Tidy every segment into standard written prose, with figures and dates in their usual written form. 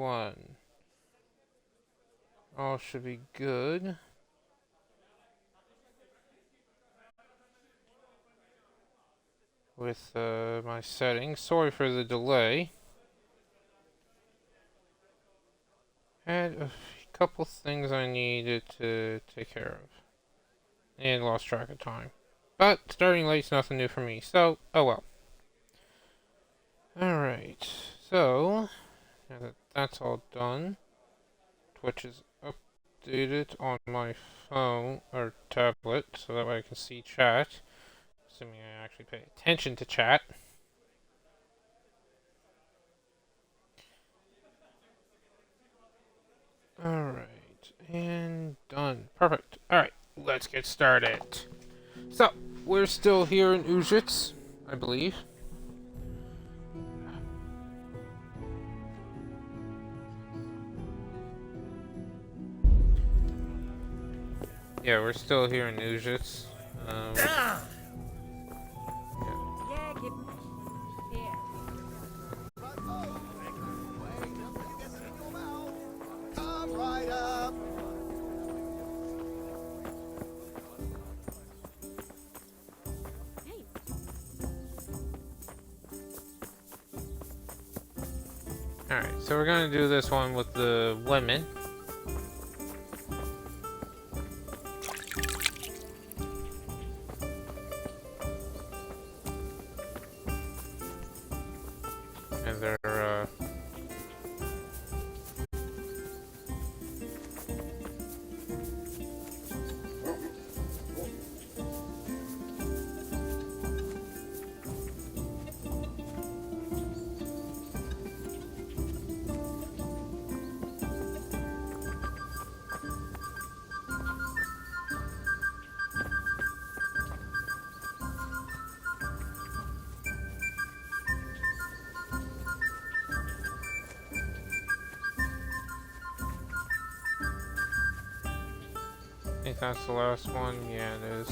one. All should be good. With my settings. Sorry for the delay. Had a couple things I needed to take care of. And lost track of time. But starting late's nothing new for me, so oh well. Alright, so now that that's all done, Twitch is updated on my phone or tablet, so that way I can see chat. Assuming I actually pay attention to chat. Alright, and done. Perfect. Alright, let's get started. So, we're still here in Ujits, I believe. Yeah, we're still here in Ujits. Yeah. Alright, so we're gonna do this one with the women. And they're, I think that's the last one. Yeah, it is.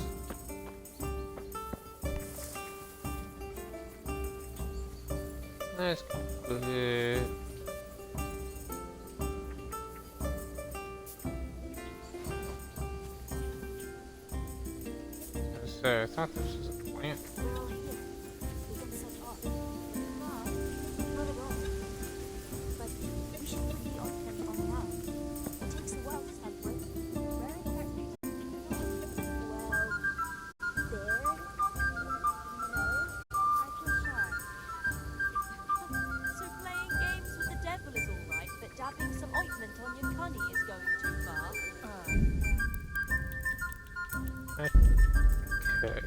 Let's go ahead. I thought this was a plant. Okay.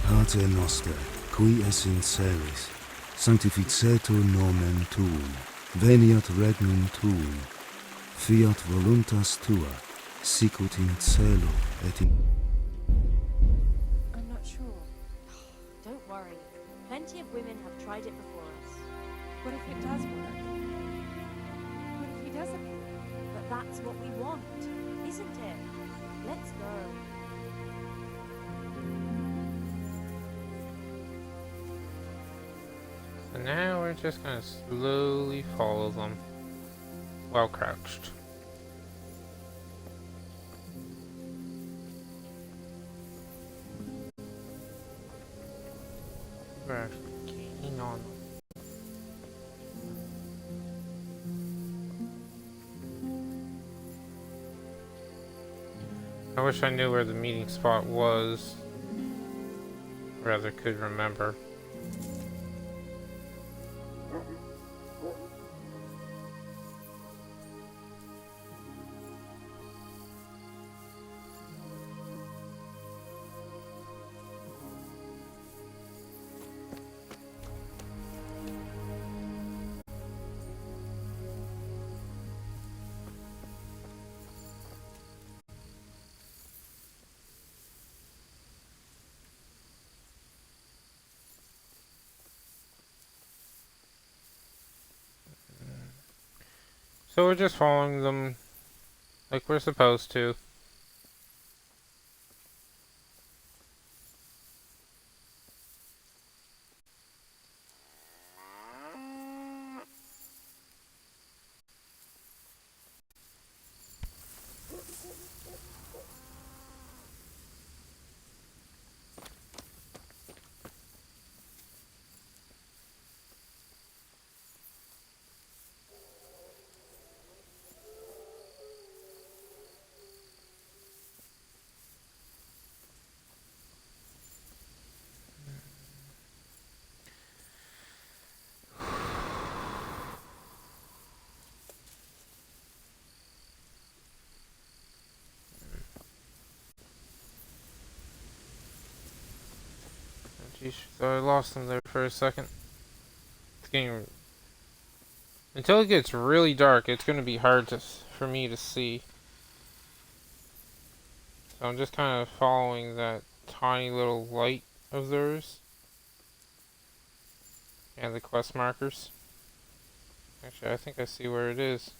Pater noster, qui es in celis, sanctificetur nomen tuum, veniat regnum tuum, fiat voluntas tua, sicut in cielo et in... I'm not sure. Don't worry. Plenty of women have tried it before us. What if it does work? What if he doesn't? But that's what we want, isn't it? Let's go. So now we're just gonna slowly follow them while crouched. We're actually keen on them. I wish I knew where the meeting spot was, or rather could remember. So we're just following them like we're supposed to. Jeez, I lost him there for a second. It's getting... Until it gets really dark, it's going to be hard for me to see. So I'm just kind of following that tiny little light of theirs. And the quest markers. Actually, I think I see where it is.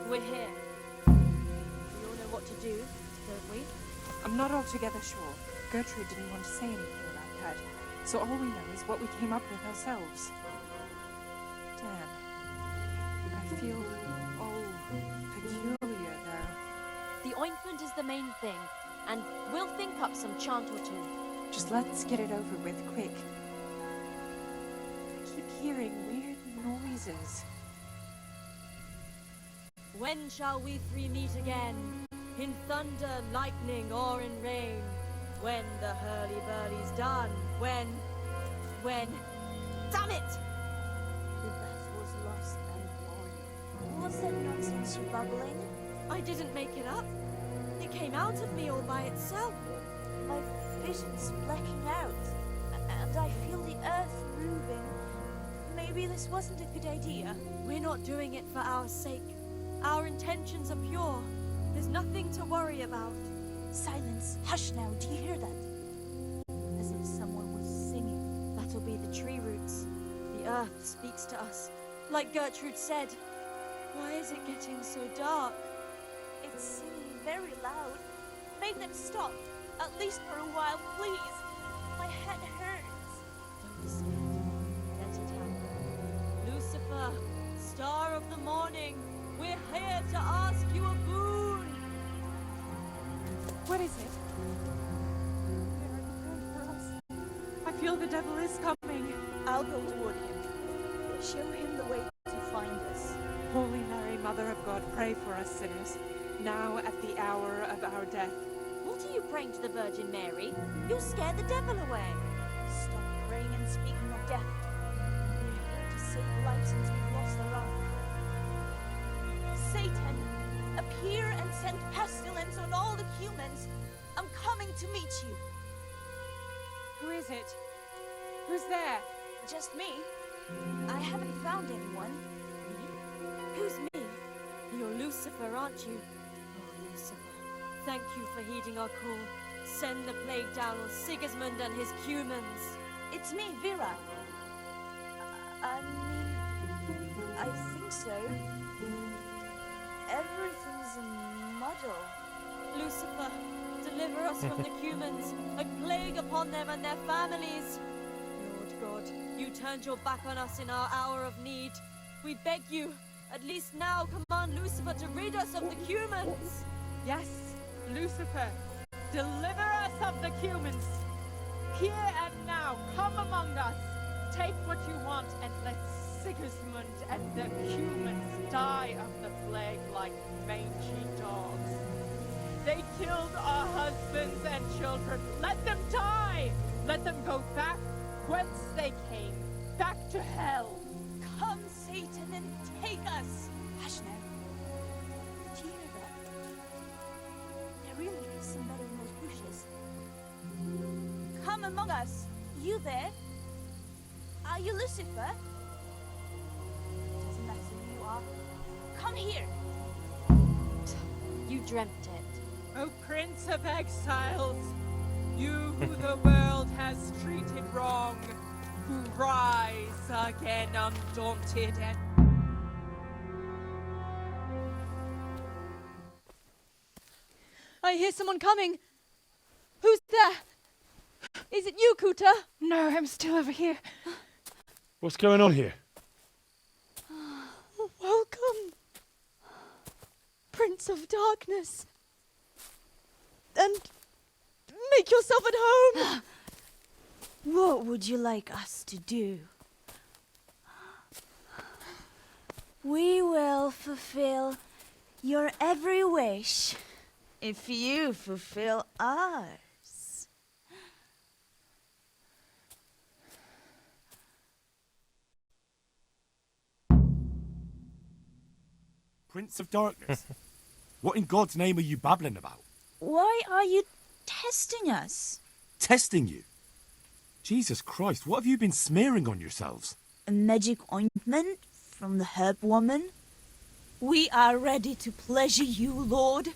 We're here. We all know what to do, don't we? I'm not altogether sure. Gertrude didn't want to say anything about that. So all we know is what we came up with ourselves. Damn. I feel peculiar now. The ointment is the main thing, and we'll think up some chant or two. Just let's get it over with quick. I keep hearing weird noises. When shall we three meet again? In thunder, lightning, or in rain? When the hurly-burly's done? When? Damn it! The bath was lost and won. What's that nonsense you're bubbling? I didn't make it up. It came out of me all by itself. My vision's blacking out, and I feel the earth moving. Maybe this wasn't a good idea. We're not doing it for our sake. Our intentions are pure. There's nothing to worry about. Silence. Hush now. Do you hear that? As if someone was singing. That'll be the tree roots. The earth speaks to us. Like Gertrude said. Why is it getting so dark? It's singing very loud. Make them stop. At least for a while, please. My head hurts. Don't be scared. Let it happen. Lucifer, star of the morning, we're here to ask you a boon. What is it? Where are you going for us? I feel the devil is coming. I'll go toward him. Show him the way to find us. Holy Mary, Mother of God, pray for us sinners, now at the hour of our death. What are you praying to the Virgin Mary? You'll scare the devil away. Stop praying and speaking of death. We're here to save lives since we've lost our own. Satan, appear and send pestilence on all the humans. I'm coming to meet you. Who is it? Who's there? Just me. I haven't found anyone. Me? Who's me? You're Lucifer, aren't you? Oh, Lucifer. Thank you for heeding our call. Send the plague down on Sigismund and his humans. It's me, Vera. I mean, I think so. Everything's a muddle. Lucifer, deliver us from the humans. A plague upon them and their families. Lord God, you turned your back on us in our hour of need. We beg you, at least now command Lucifer to rid us of the humans. Yes, Lucifer, deliver us of the humans. Here and now, come among us. Take what you want and let Sigismund and the humans die of the plague like mangy dogs. They killed our husbands and children. Let them die. Let them go back whence they came, back to hell. Come, Satan, and take us. Hush now. Did you hear that? There really is somebody in those bushes. Come among us. You there? Are you Lucifer? Doesn't matter who you are. Come here. You dreamt it. O Prince of Exiles, you who the world has treated wrong, who rise again undaunted and... I hear someone coming. Who's there? Is it you, Kuta? No, I'm still over here. What's going on here? Welcome, Prince of Darkness. And make yourself at home. What would you like us to do? We will fulfill your every wish if you fulfill ours. Prince of Darkness? What in God's name are you babbling about? Why are you testing us? Testing you? Jesus Christ, what have you been smearing on yourselves? A magic ointment from the herb woman? We are ready to pleasure you, Lord.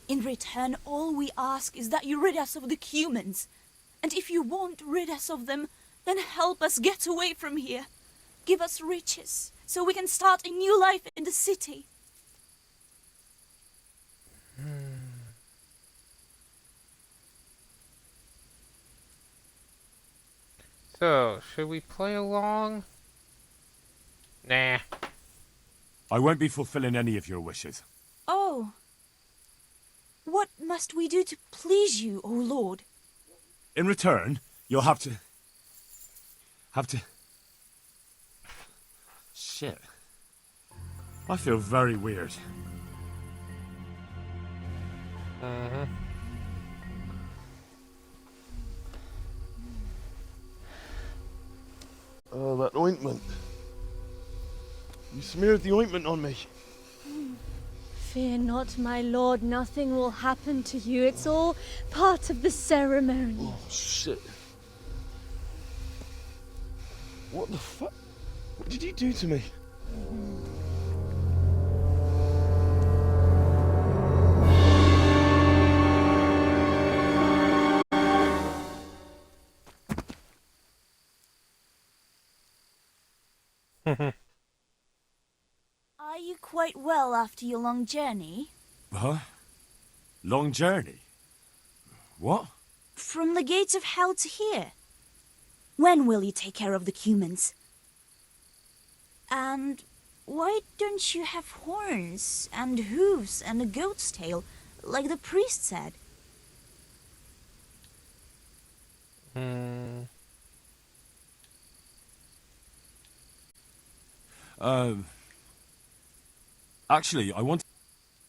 In return, all we ask is that you rid us of the humans. And if you won't rid us of them, then help us get away from here. Give us riches, so we can start a new life in the city. So, should we play along? Nah. I won't be fulfilling any of your wishes. Oh. What must we do to please you, O Lord? In return, you'll have to... Shit. I feel very weird. Uh-huh. Oh, that ointment. You smeared the ointment on me. Fear not, my lord. Nothing will happen to you. It's all part of the ceremony. Oh, shit. What the fuck? What did you do to me? Are you quite well after your long journey? Huh? Long journey? What? From the gates of hell to here. When will you take care of the humans? And why don't you have horns and hooves and a goat's tail, like the priest said? Actually, I want...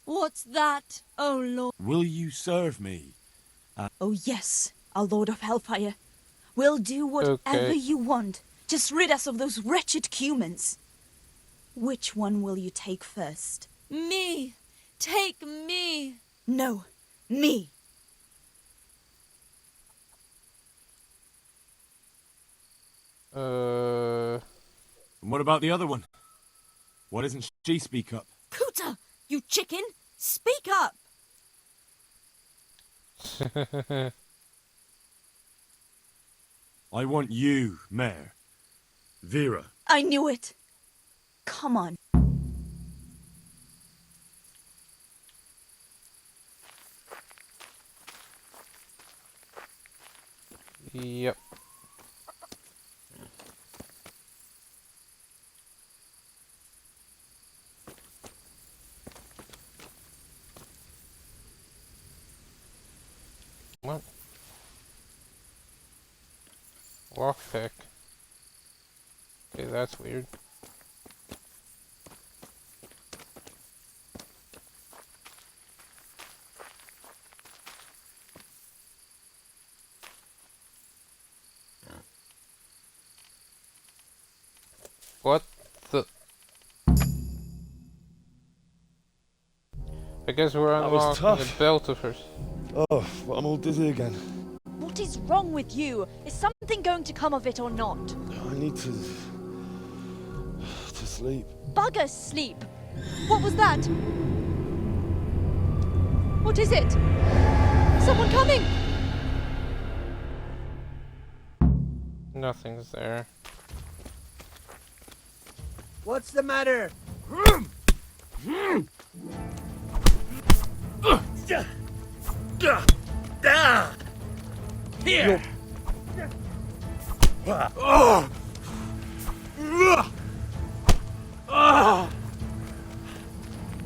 What's that, oh lord? Will you serve me? Oh yes, our Lord of Hellfire. We'll do whatever Okay. you want. Just rid us of those wretched humans. Which one will you take first? Me! Take me! No, me. And what about the other one? Why doesn't she speak up? Kuta, you chicken! Speak up! I want you, Mare. Vera. I knew it. Come on. Yep. What? Lockpick. Okay, that's weird. What the? I guess we're That was unlocking tough. a belt of hers. Oh, but I'm all dizzy again. What is wrong with you? Is something going to come of it or not? I need to sleep. Bugger sleep! What was that? What is it? Someone coming! Nothing's there. What's the matter? Here!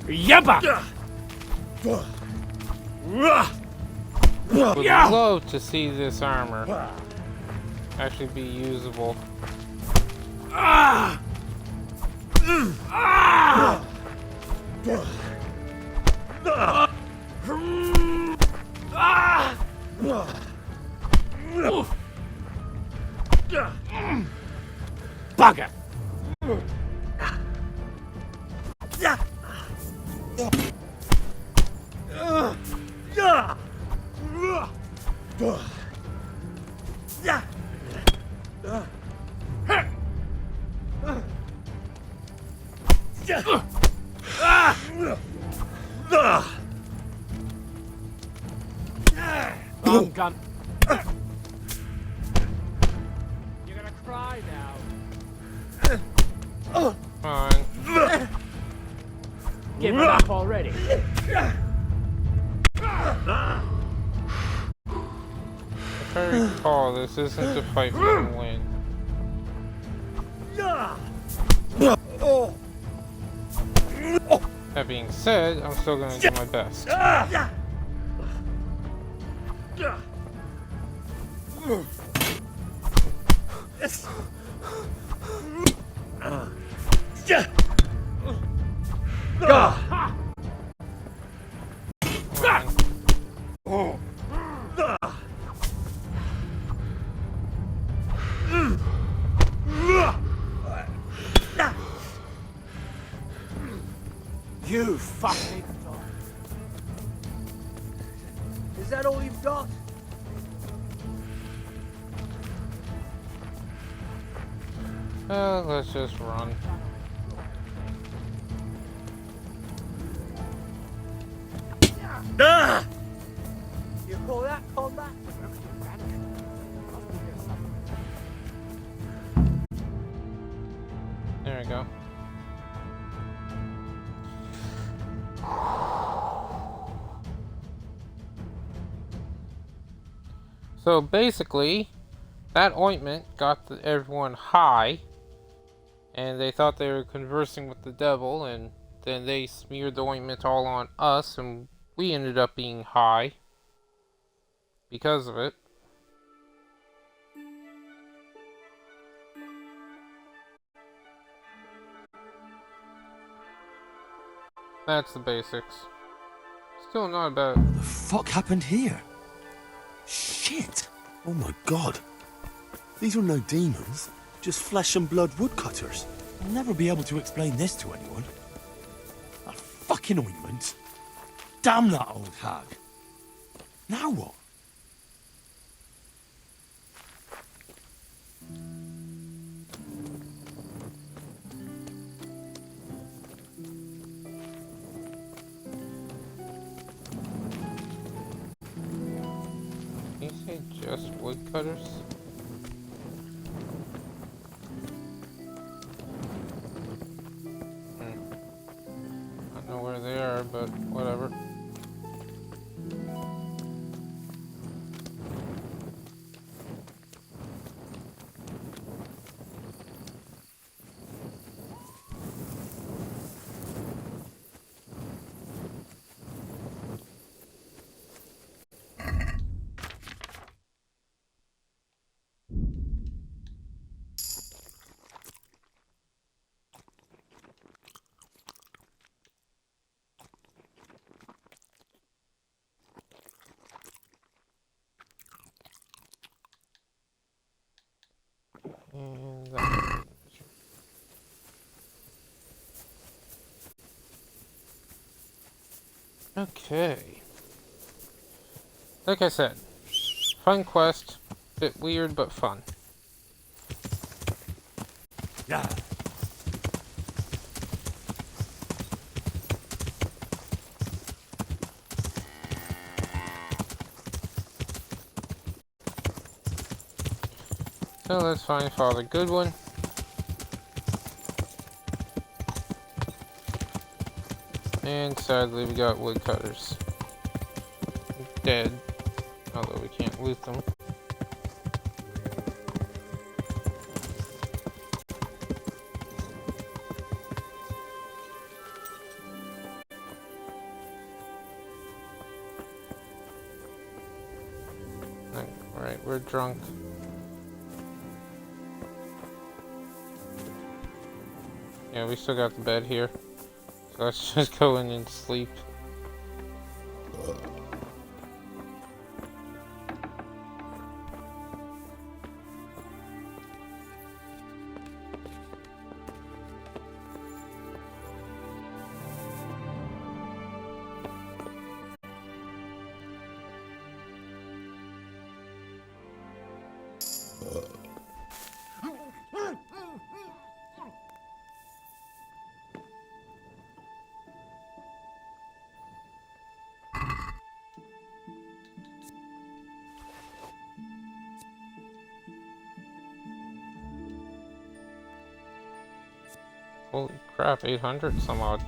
Yabba! Would love to see this armor actually be usable. Bugger! I'm gone. You're gonna cry now. Fine. Give it up already. If I recall, this isn't a fight for the win. That being said, I'm still gonna do my best. You fucking dog. Is that all you've got? Let's just run. You call that combat? There we go. So basically, that ointment got everyone high, and they thought they were conversing with the devil, and then they smeared the ointment all on us, and we ended up being high because of it. That's the basics. Still not bad. What the fuck happened here? Shit! Oh my god. These are no demons, just flesh and blood woodcutters. I'll never be able to explain this to anyone. That fucking ointment. Damn that old hag. Now what? Can you say just woodcutters? I don't know where they are, but whatever. And that. Okay. Like I said, fun quest, bit weird but fun. Yeah. So let's find Father Goodwin. And sadly we got woodcutters. Dead. Although we can't loot them. Alright, we're drunk. Yeah, we still got the bed here. So let's just go in and sleep. Holy crap, 800 some odd.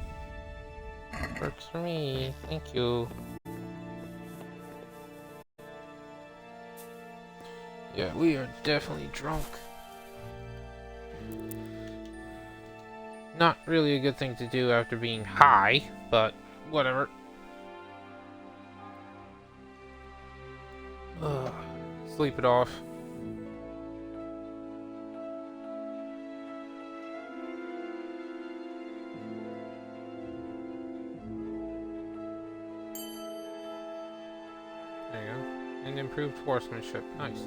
Works for me, thank you. Yeah, we are definitely drunk. Not really a good thing to do after being high, but whatever. Ugh, sleep it off. There you go. And improved horsemanship. Nice.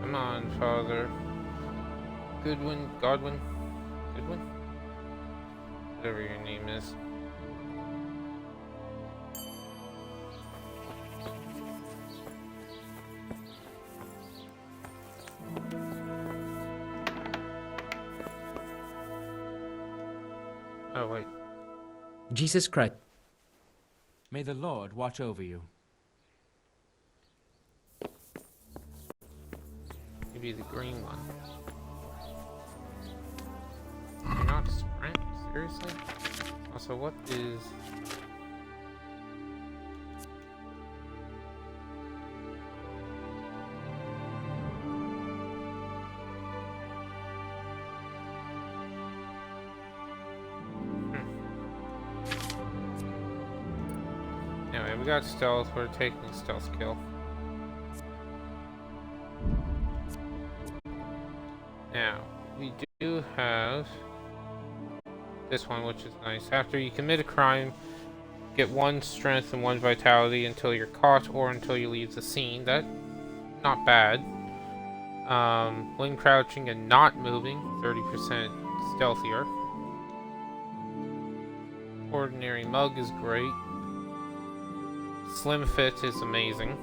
Come on, Father. Godwin? Godwin? Whatever your name is. Oh, wait. Jesus Christ. May the Lord watch over you. Maybe the green one. You're not sprint? Seriously? Also, what is... Anyway, we got stealth. We're taking stealth kill. Now, we do have this one, which is nice. After you commit a crime, get 1 strength and 1 vitality until you're caught or until you leave the scene. That, not bad. When crouching and not moving, 30% stealthier. Ordinary mug is great. Slim fit is amazing.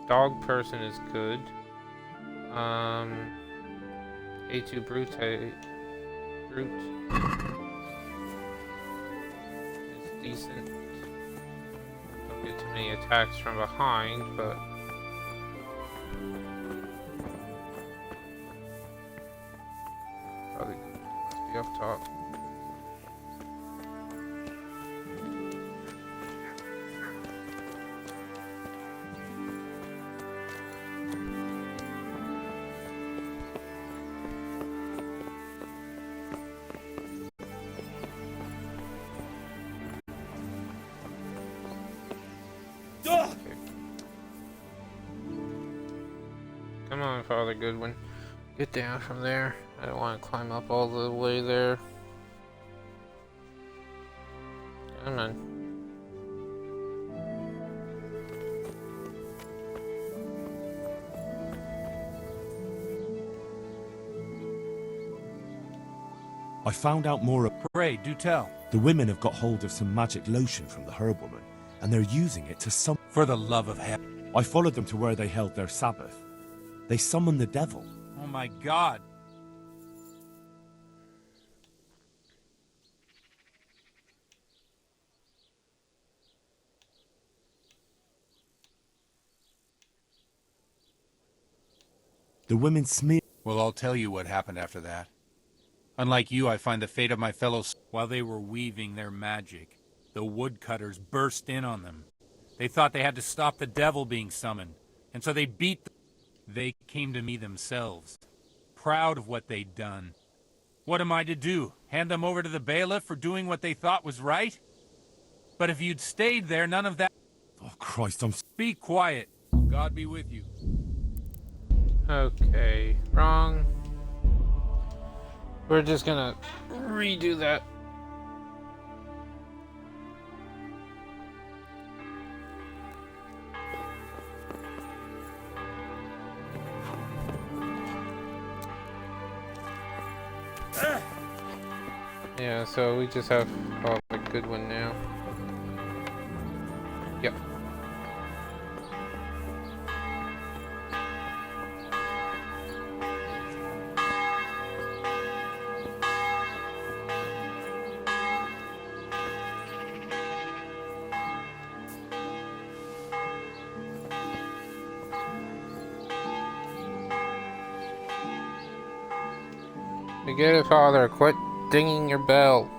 Dog person is good. A2 brute is decent. Don't get too many attacks from behind, but probably be up top. Come on, Father Goodwin. Get down from there. I don't want to climb up all the way there. Come on. I found out more. Pray, do tell. The women have got hold of some magic lotion from the herb woman, and they're using it to summon. For the love of heaven. I followed them to where they held their Sabbath. They summoned the devil. Oh my God. The women smeared. Well, I'll tell you what happened after that. Unlike you, I find the fate of my fellows. While they were weaving their magic, the woodcutters burst in on them. They thought they had to stop the devil being summoned, and so they beat them. They came to me themselves, proud of what they'd done. What am I to do? Hand them over to the bailiff for doing what they thought was right? But if you'd stayed there, none of that... Oh, Christ, I'm... Be quiet. God be with you. Okay, wrong. We're just gonna redo that. Yeah, so we just have a good one now. Yep. You get it, Father. Quit dinging your bell.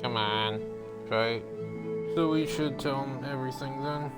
Come on. Right. So we should tell him everything then.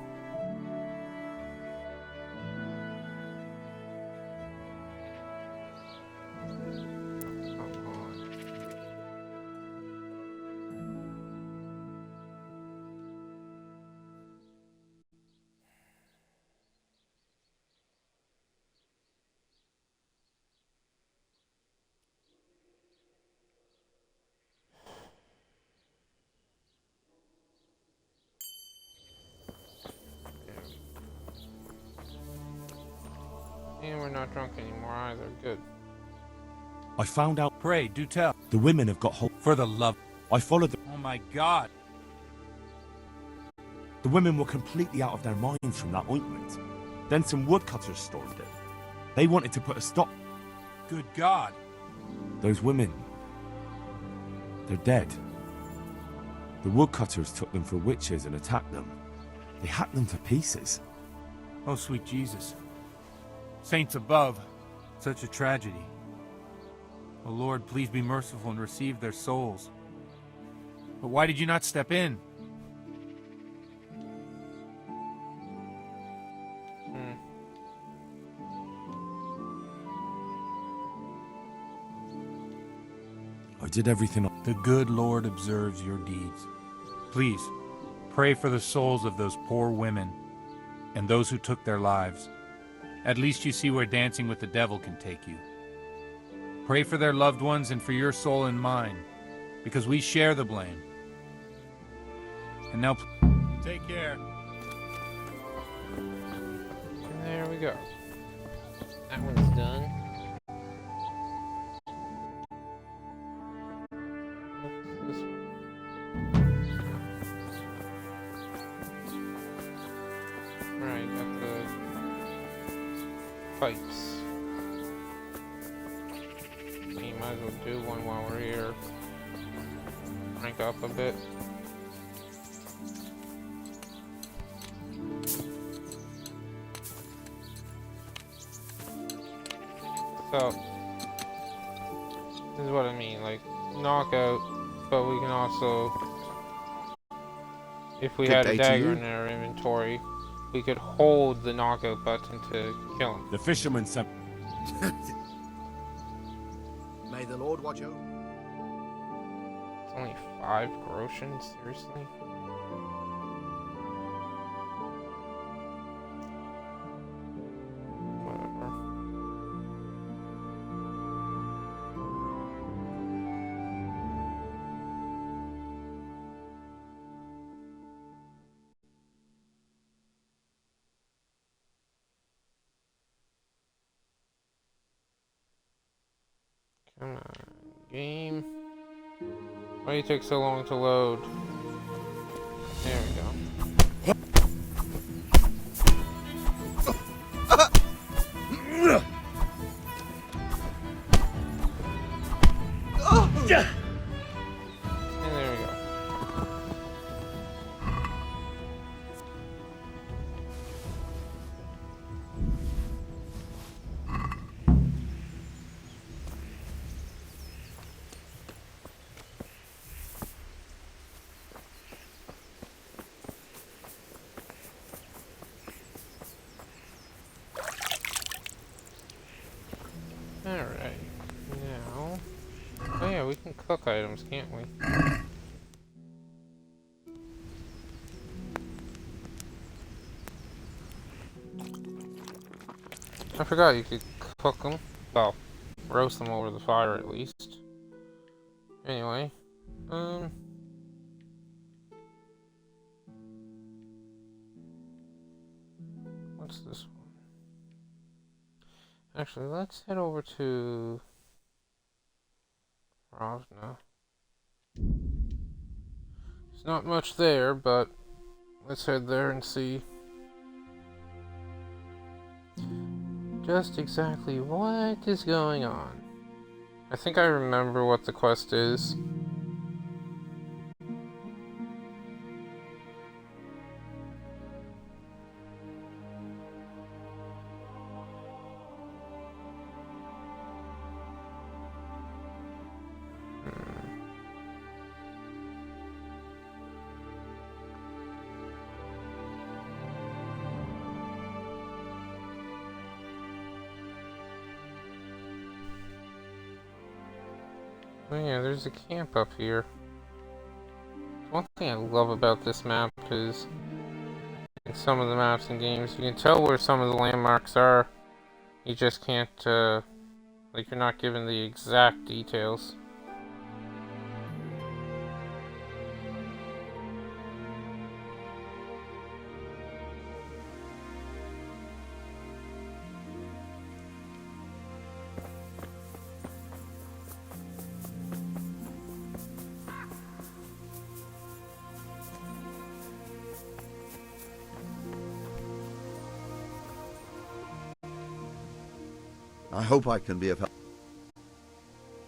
And we're not drunk anymore either. Good. I found out Pray, do tell. the women have got hold. For the love... I followed them. Oh my God. The women were completely out of their minds from that ointment. Then some woodcutters stormed it. They wanted to put a stop. Good God. Those women, they're dead. The woodcutters took them for witches and attacked them. They hacked them to pieces. Oh, sweet Jesus. Saints above, such a tragedy. Oh Lord, please be merciful and receive their souls. But why did you not step in? I did everything. The good Lord observes your deeds. Please, pray for the souls of those poor women and those who took their lives. At least you see where dancing with the devil can take you. Pray for their loved ones and for your soul and mine, because we share the blame. And now, take care. And there we go. That one's done. What's this one? Alright, got the fights. We might as well do one while we're here. Rank up a bit. So, this is what I mean, like, knockout, but we can also, if we had a dagger in our inventory, we could hold the knockout button to kill him. The fisherman said, May the Lord watch over. It's only 5 groschen, seriously? Whatever. Come on, game. Why do you take so long to load? There we go. cook items, can't we? I forgot you could cook them. Well, roast them over the fire at least. Anyway, what's this one? Actually, let's head over to Ravna. There's not much there, but let's head there and see just exactly what is going on. I think I remember what the quest is. Oh yeah, there's a camp up here. One thing I love about this map is in some of the maps and games, you can tell where some of the landmarks are. You just can't, like, you're not given the exact details. I hope I can be of help.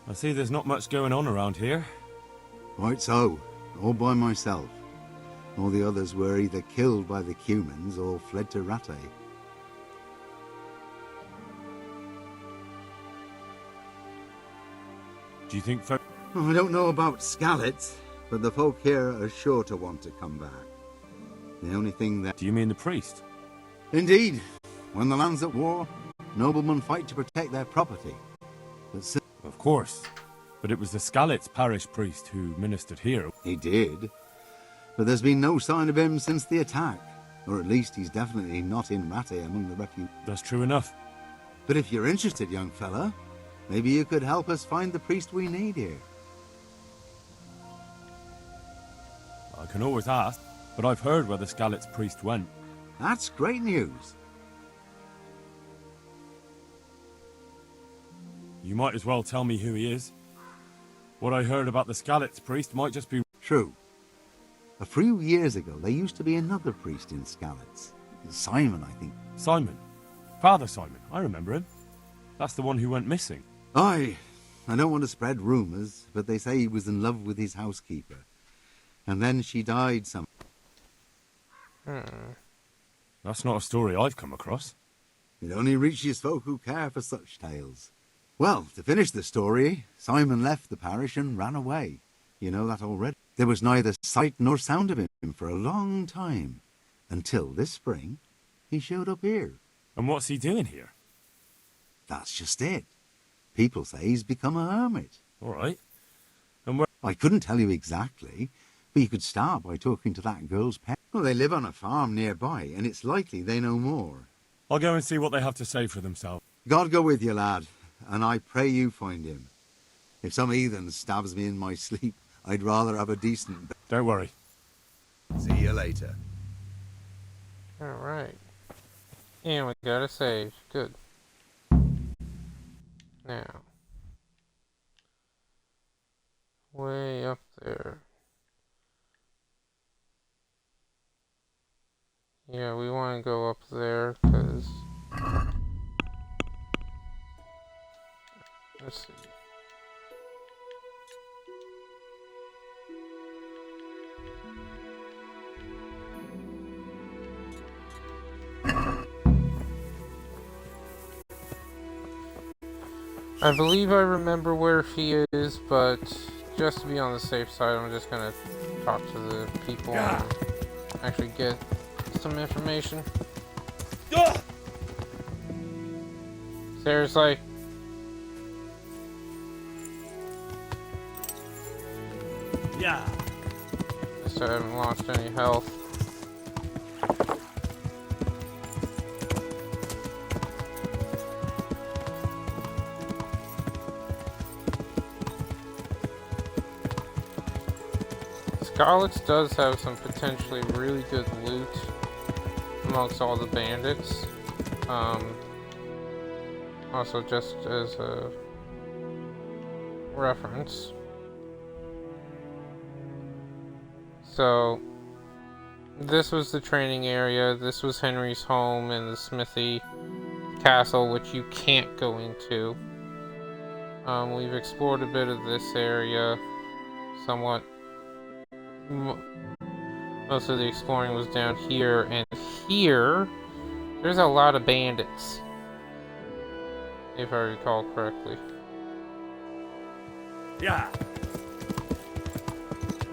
I see there's not much going on around here. Quite so. All by myself. All the others were either killed by the Cumans or fled to Rattay. Do you think folk... I don't know about Skalitz, but the folk here are sure to want to come back. The only thing that... Do you mean the priest? Indeed. When the land's at war, noblemen fight to protect their property. But of course. But it was the Skalitz parish priest who ministered here. He did. But there's been no sign of him since the attack. Or at least he's definitely not in Rattay among the refugees. That's true enough. But if you're interested, young fella, maybe you could help us find the priest we need here. I can always ask, but I've heard where the Skalitz priest went. That's great news. You might as well tell me who he is. What I heard about the Skalitz priest might just be... True. A few years ago, there used to be another priest in Skalitz. Simon, I think. Simon? Father Simon, I remember him. That's the one who went missing. Aye. I don't want to spread rumours, but they say he was in love with his housekeeper. And then she died some... That's not a story I've come across. It only reaches folk who care for such tales. Well, to finish the story, Simon left the parish and ran away. You know that already. There was neither sight nor sound of him for a long time. Until this spring, he showed up here. And what's he doing here? That's just it. People say he's become a hermit. All right. And where... I couldn't tell you exactly, but you could start by talking to that girl's parents. Well, they live on a farm nearby, and it's likely they know more. I'll go and see what they have to say for themselves. God go with you, lad, and I pray you find him. If some heathen stabs me in my sleep, I'd rather have a decent... Don't worry. See you later. Alright. And we got a save. Good. Now. Way up there. Yeah, we want to go up there, because... Let's see. I believe I remember where he is, but just to be on the safe side, I'm just gonna talk to the people and actually get some information. Seriously? So I haven't lost any health. Scarlet's does have some potentially really good loot amongst all the bandits. Also, just as a reference. So, this was the training area, this was Henry's home and the smithy castle, which you can't go into. We've explored a bit of this area, somewhat. Most of the exploring was down here, and here, there's a lot of bandits, if I recall correctly.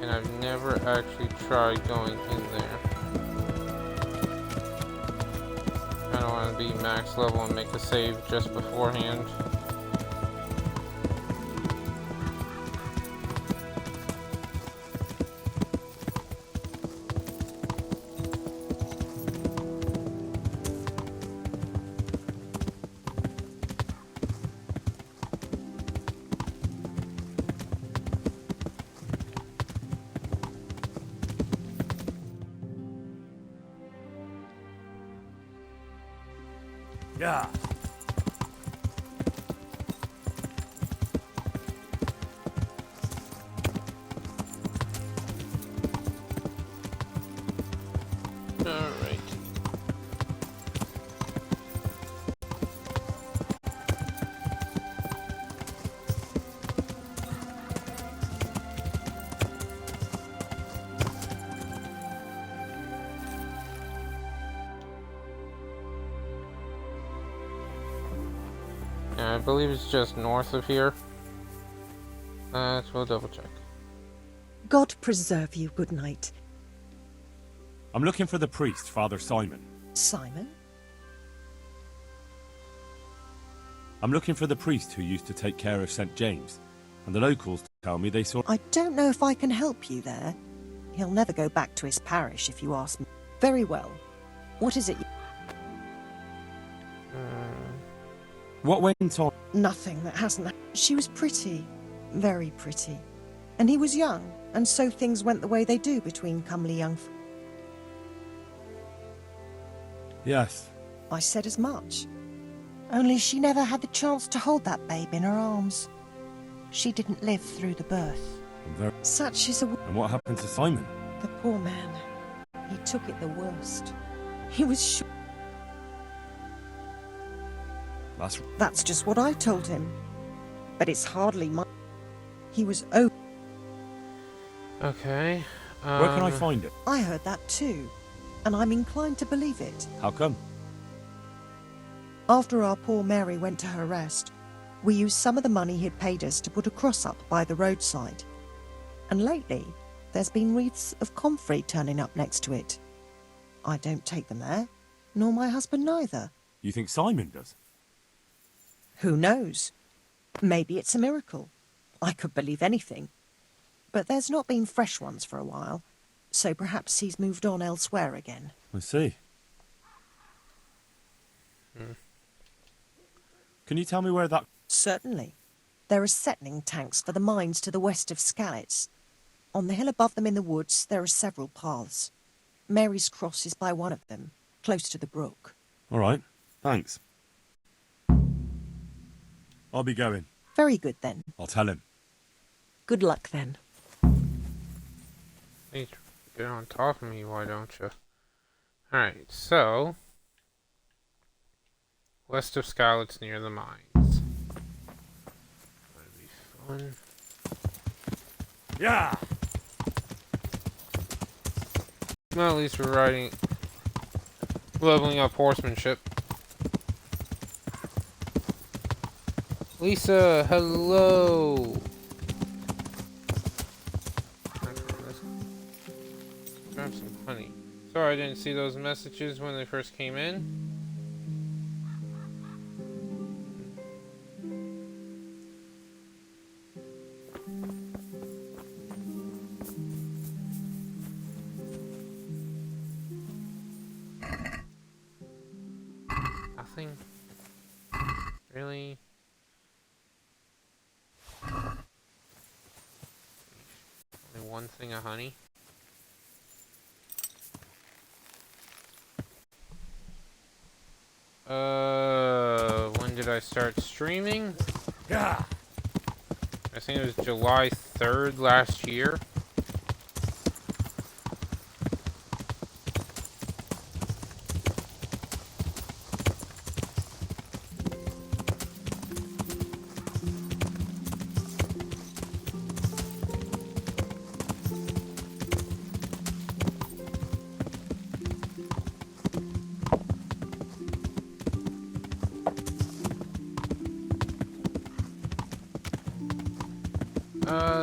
And I've never actually tried going in there. I don't want to be max level and make a save just beforehand. Alright. I believe it's just north of here. We'll double check. God preserve you, good night. I'm looking for the priest, Father Simon. Simon? I'm looking for the priest who used to take care of St. James, and the locals tell me they saw... I don't know if I can help you there. He'll never go back to his parish if you ask me. Very well. What is it? What went on? Nothing that hasn't... She was pretty. Very pretty. And he was young, and so things went the way they do between comely young... Yes. I said as much. Only she never had the chance to hold that babe in her arms. She didn't live through the birth. Such is a... And what happened to Simon? The poor man. He took it the worst. He was sure... That's just what I told him. But it's hardly my... He was... Okay. Where can I find it? I heard that too. And I'm inclined to believe it. How come? After our poor Mary went to her rest, we used some of the money he'd paid us to put a cross up by the roadside. And lately, there's been wreaths of comfrey turning up next to it. I don't take them there, nor my husband neither. You think Simon does? Who knows? Maybe it's a miracle. I could believe anything. But there's not been fresh ones for a while, so perhaps he's moved on elsewhere again. I see. Can you tell me where that... Certainly. There are settling tanks for the mines to the west of Skalitz. On the hill above them in the woods, there are several paths. Mary's Cross is by one of them, close to the brook. All right, thanks. I'll be going. Very good, then. I'll tell him. Good luck, then. Hey, get on top of me, why don't you? Alright, so... West of Skalitz near the mines. That'd be fun. Yeah! Well, at least we're leveling up horsemanship. Lisa, hello! Grab some honey. Sorry I didn't see those messages when they first came in. nothing? Really? Only one thing of honey? When did I start streaming? Yeah. I think it was July 3rd last year.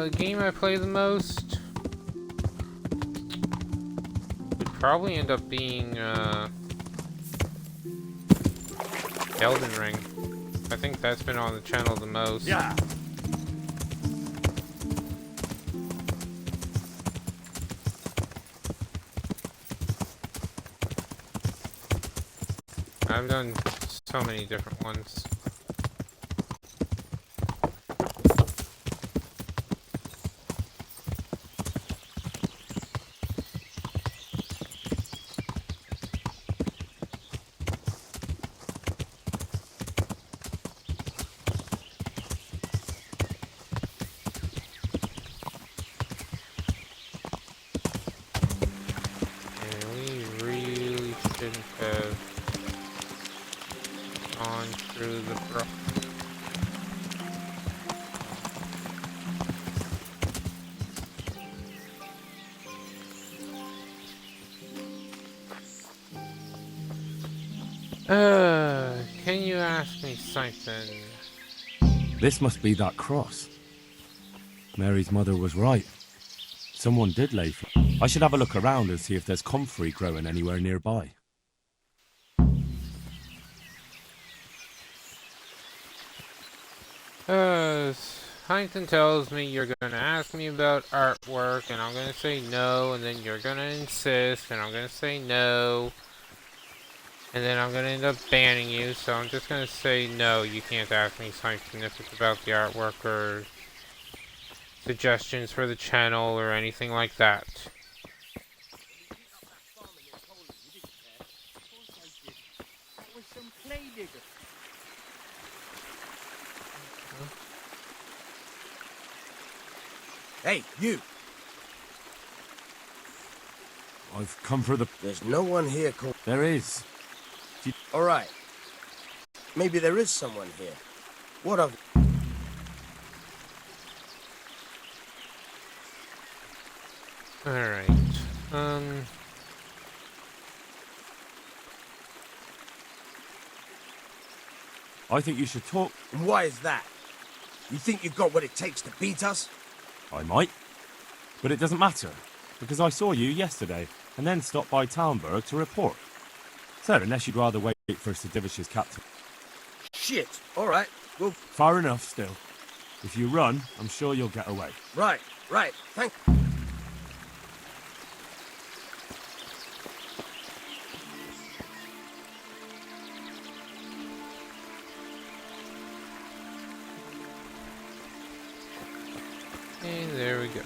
The game I play the most would probably end up being, Elden Ring. I think that's been on the channel the most. Yeah. I've done so many different ones. Can you ask me something? This must be that cross. Mary's mother was right. Someone did lay for. I should have a look around and see if there's comfrey growing anywhere nearby. Huntington tells me you're gonna ask me about artwork, and I'm gonna say no, and then you're gonna insist, and I'm gonna say no. And then I'm gonna end up banning you, so I'm just gonna say no, you can't ask me something if it's about the artwork or suggestions for the channel or anything like that. Hey, you! I've come for the... There's no one here called... There is. All right. Maybe there is someone here. What of... Alright. I think you should talk... And why is that? You think you've got what it takes to beat us? I might. But it doesn't matter, because I saw you yesterday, and then stopped by Talmberg to report. So, unless you'd rather wait for Sir Divish's captain. Shit! Alright, well... Far enough, still. If you run, I'm sure you'll get away. Right, thank... And there we go.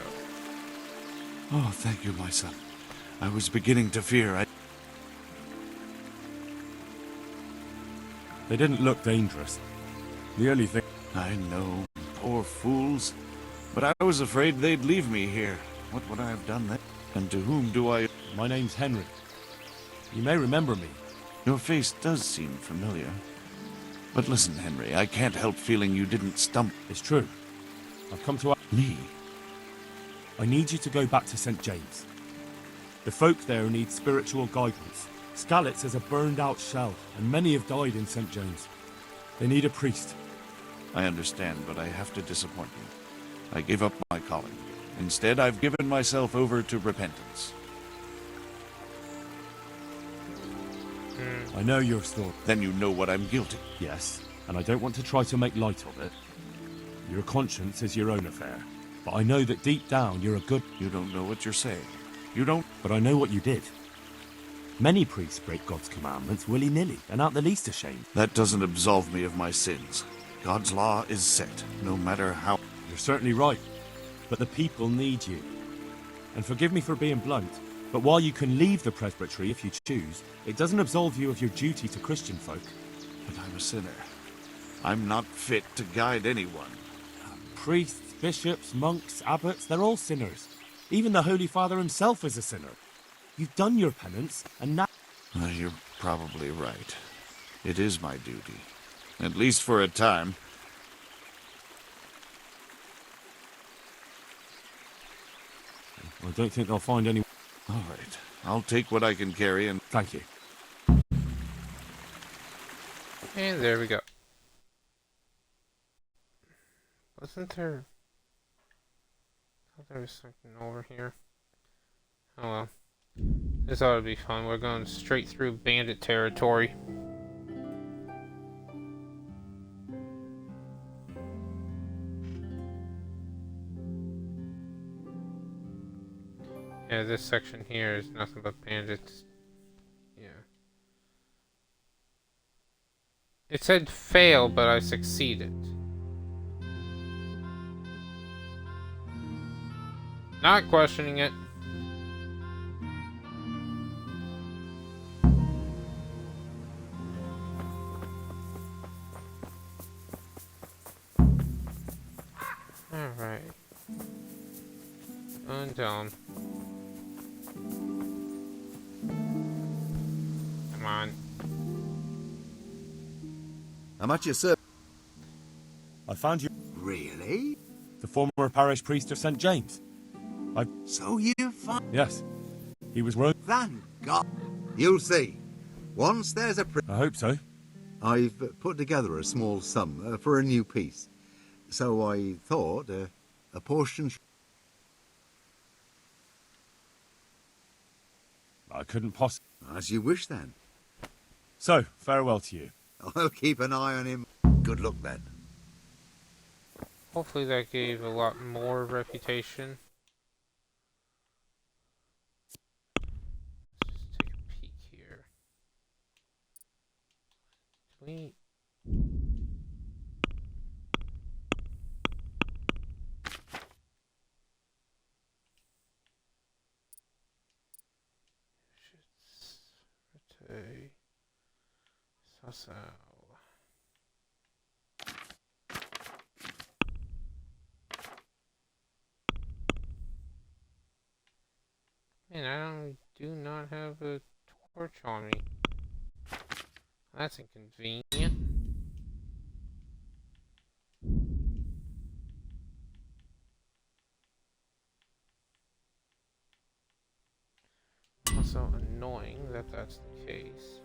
Oh, thank you, my son. I was beginning to fear They didn't look dangerous. The only thing... I know, poor fools. But I was afraid they'd leave me here. What would I have done then? And to whom do I... My name's Henry. You may remember me. Your face does seem familiar. But listen, Henry, I can't help feeling you didn't stump... It's true. I've come to... Me? I need you to go back to St. James. The folk there need spiritual guidance. Skalitz is a burned-out shell, and many have died in St. James. They need a priest. I understand, but I have to disappoint you. I gave up my calling. Instead, I've given myself over to repentance. I know your story. Then you know what I'm guilty. Yes, and I don't want to try to make light of it. Your conscience is your own affair. But I know that deep down you're a good... You don't know what you're saying. You don't... But I know what you did. Many priests break God's commandments willy-nilly and aren't the least ashamed. That doesn't absolve me of my sins. God's law is set, no matter how... You're certainly right, but the people need you. And forgive me for being blunt, but while you can leave the presbytery if you choose, it doesn't absolve you of your duty to Christian folk. But I'm a sinner. I'm not fit to guide anyone. Priests, bishops, monks, abbots, they're all sinners. Even the Holy Father himself is a sinner. You've done your penance, and now... You're probably right. It is my duty. At least for a time. I don't think they'll find any... All right. I'll take what I can carry and... Thank you. And there we go. Wasn't there... I thought there was something over here. Oh well. This ought to be fun. We're going straight through bandit territory. Yeah, this section here is nothing but bandits. Yeah. It said fail, but I succeeded. Not questioning it. Alright. Undone. Come on. I'm at your service. I found you... Really? The former parish priest of St. James. So you found... Yes. He was wrong. Thank God. You'll see. Once there's a... I hope so. I've put together a small sum for a new piece. So I thought a portion... I couldn't possibly... As you wish, then. So, farewell to you. I'll keep an eye on him. Good luck, then. Hopefully that gave a lot more reputation. Let's just take a peek here. Sweet. So. Man, I do not have a torch on me. That's inconvenient. Also annoying that that's the case.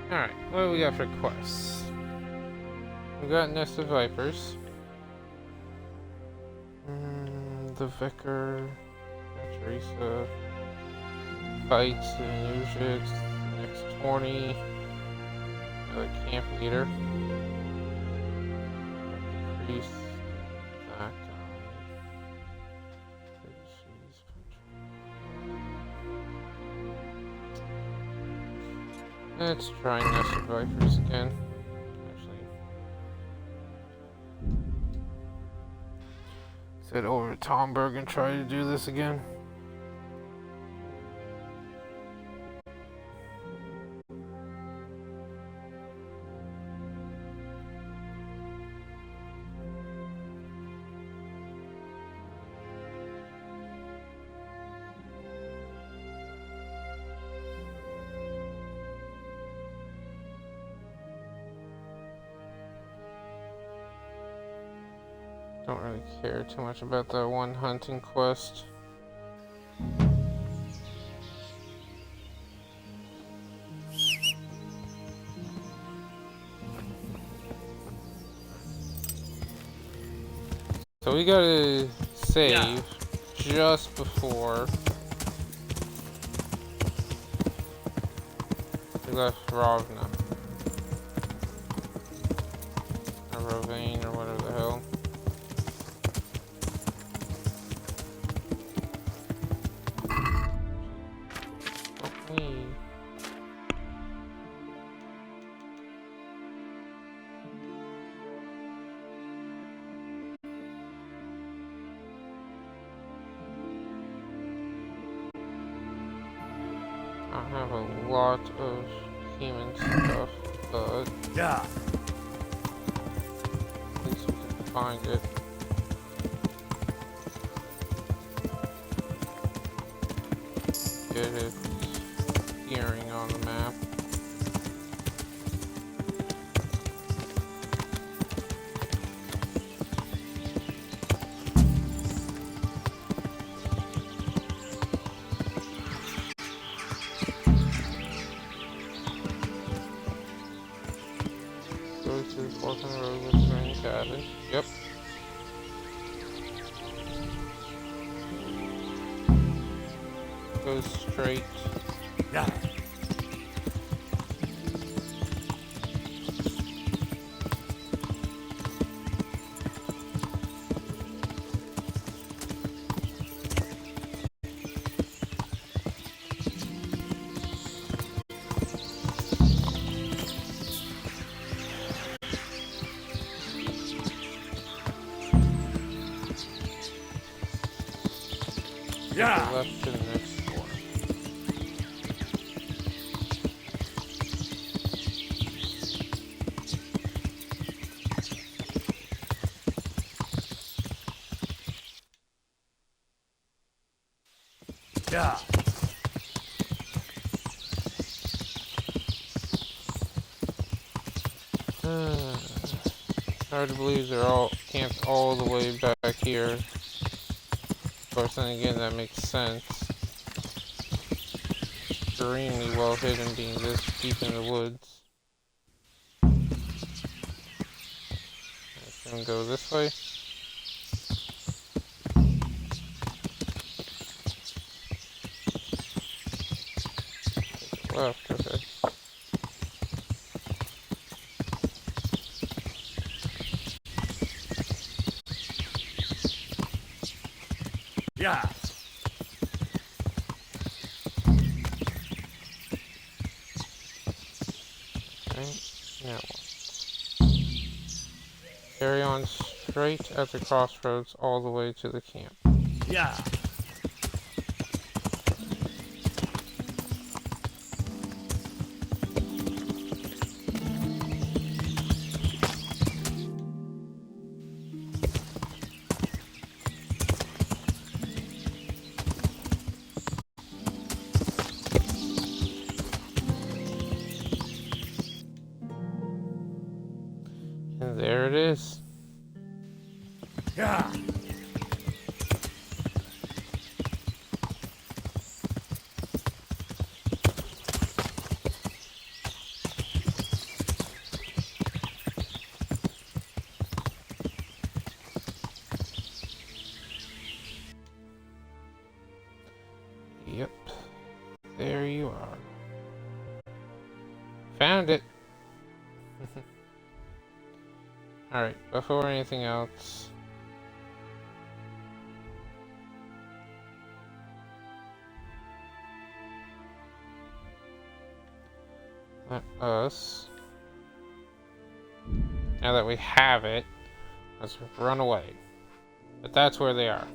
Alright, what do we got for quests? We got Nest of Vipers. The Vicar, Teresa, Fights, the Nujix, next 20, another Camp Leader. Priest, that let's try Nest of Vipers again. Actually, let's head over to Tomberg and try to do this again. Don't really care too much about that one hunting quest. So we gotta save just before we left Ravna. Or Rovane, or whatever the hell. don't have a lot of human stuff, but yeah, at least we can find it. Get it appearing on the map. Go to the fork in the road with the green cabin. Yep. Go straight. yeah. Yeah. Left to the next corner. Yeah. Hard to believe they're all camped all the way back here. Of course, then again, that makes sense. Extremely well hidden, being this deep in the woods. I can go this way. Take it left, okay. Yeah. Right, now what? Carry on straight at the crossroads all the way to the camp. Yeah. And there it is. Yeah. Yep. There you are. Found it. Alright, before anything else, let us, now that we have it, let's run away. But that's where they are.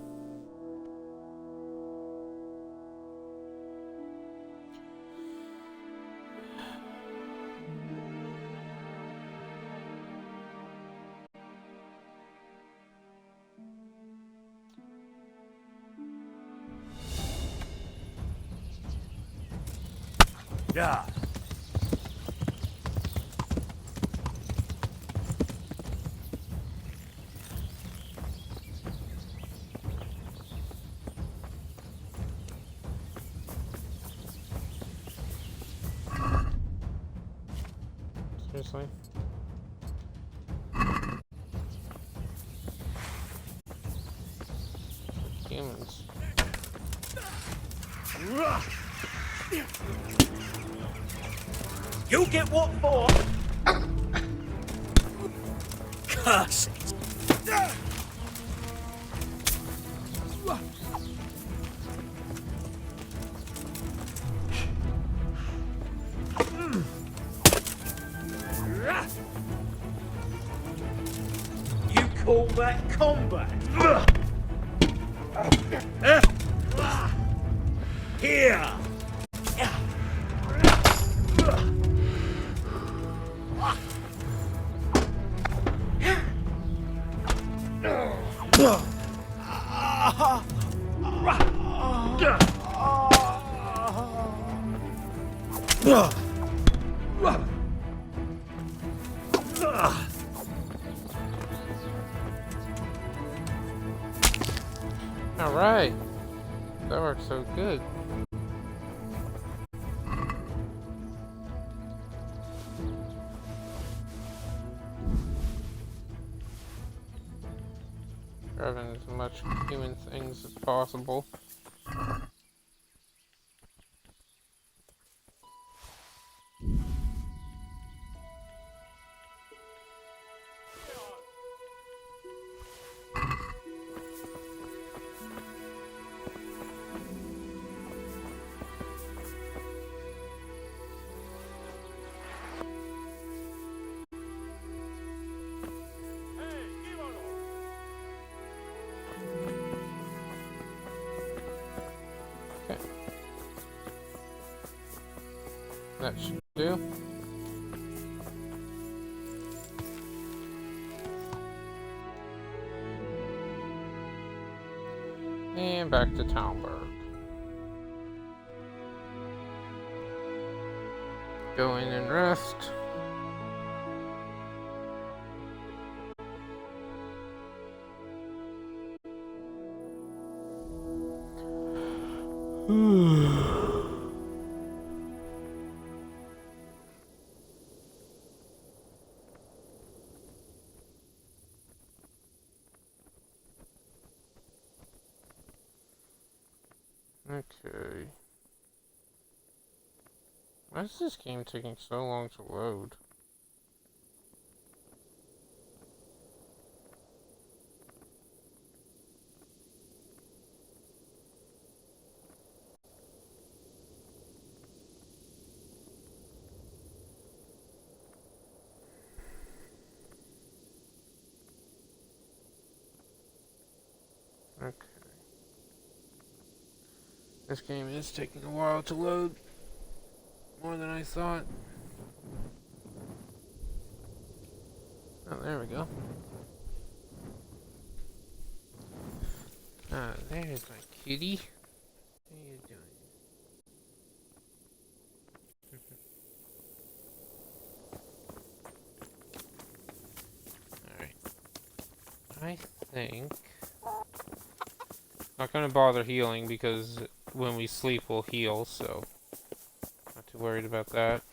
Yeah. Seriously? Humans. You get what for? Curse it! You call that combat? Here! Alright. That works so good. Grabbing as much human things as possible. That should do. And back to Talmberg. Go in and rest. Okay. Why is this game taking so long to load? Okay. This game is taking a while to load. More than I thought. Oh, there we go. Ah, there's my kitty. How you doing? Alright. I think... Not gonna bother healing because when we sleep we'll heal, so... Not too worried about that.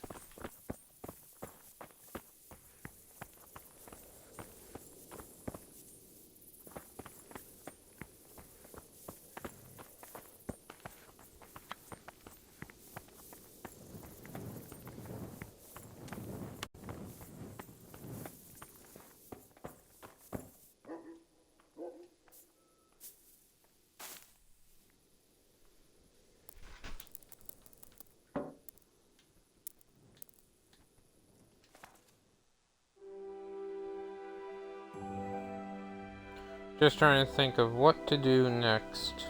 Just trying to think of what to do next.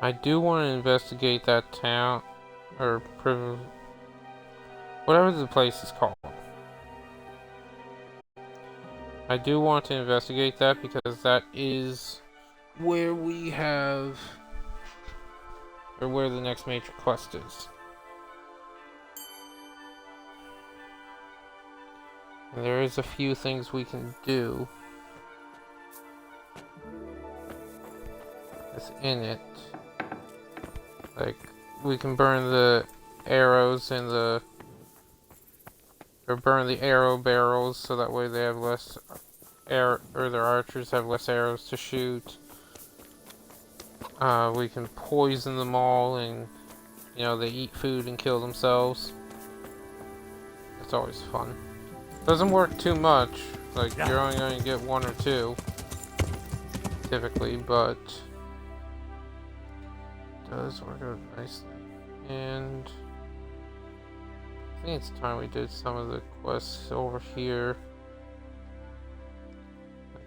I do want to investigate that town, or whatever the place is called. I do want to investigate that because that is where we have, or where the next major quest is. And there is a few things we can do that's in it. Like, we can burn the arrows in the... Or burn the arrow barrels so that way they have less or their archers have less arrows to shoot. We can poison them all and, you know, they eat food and kill themselves. It's always fun. Doesn't work too much, like you're only going to get one or two, typically, but it does work out nicely. And I think it's time we did some of the quests over here.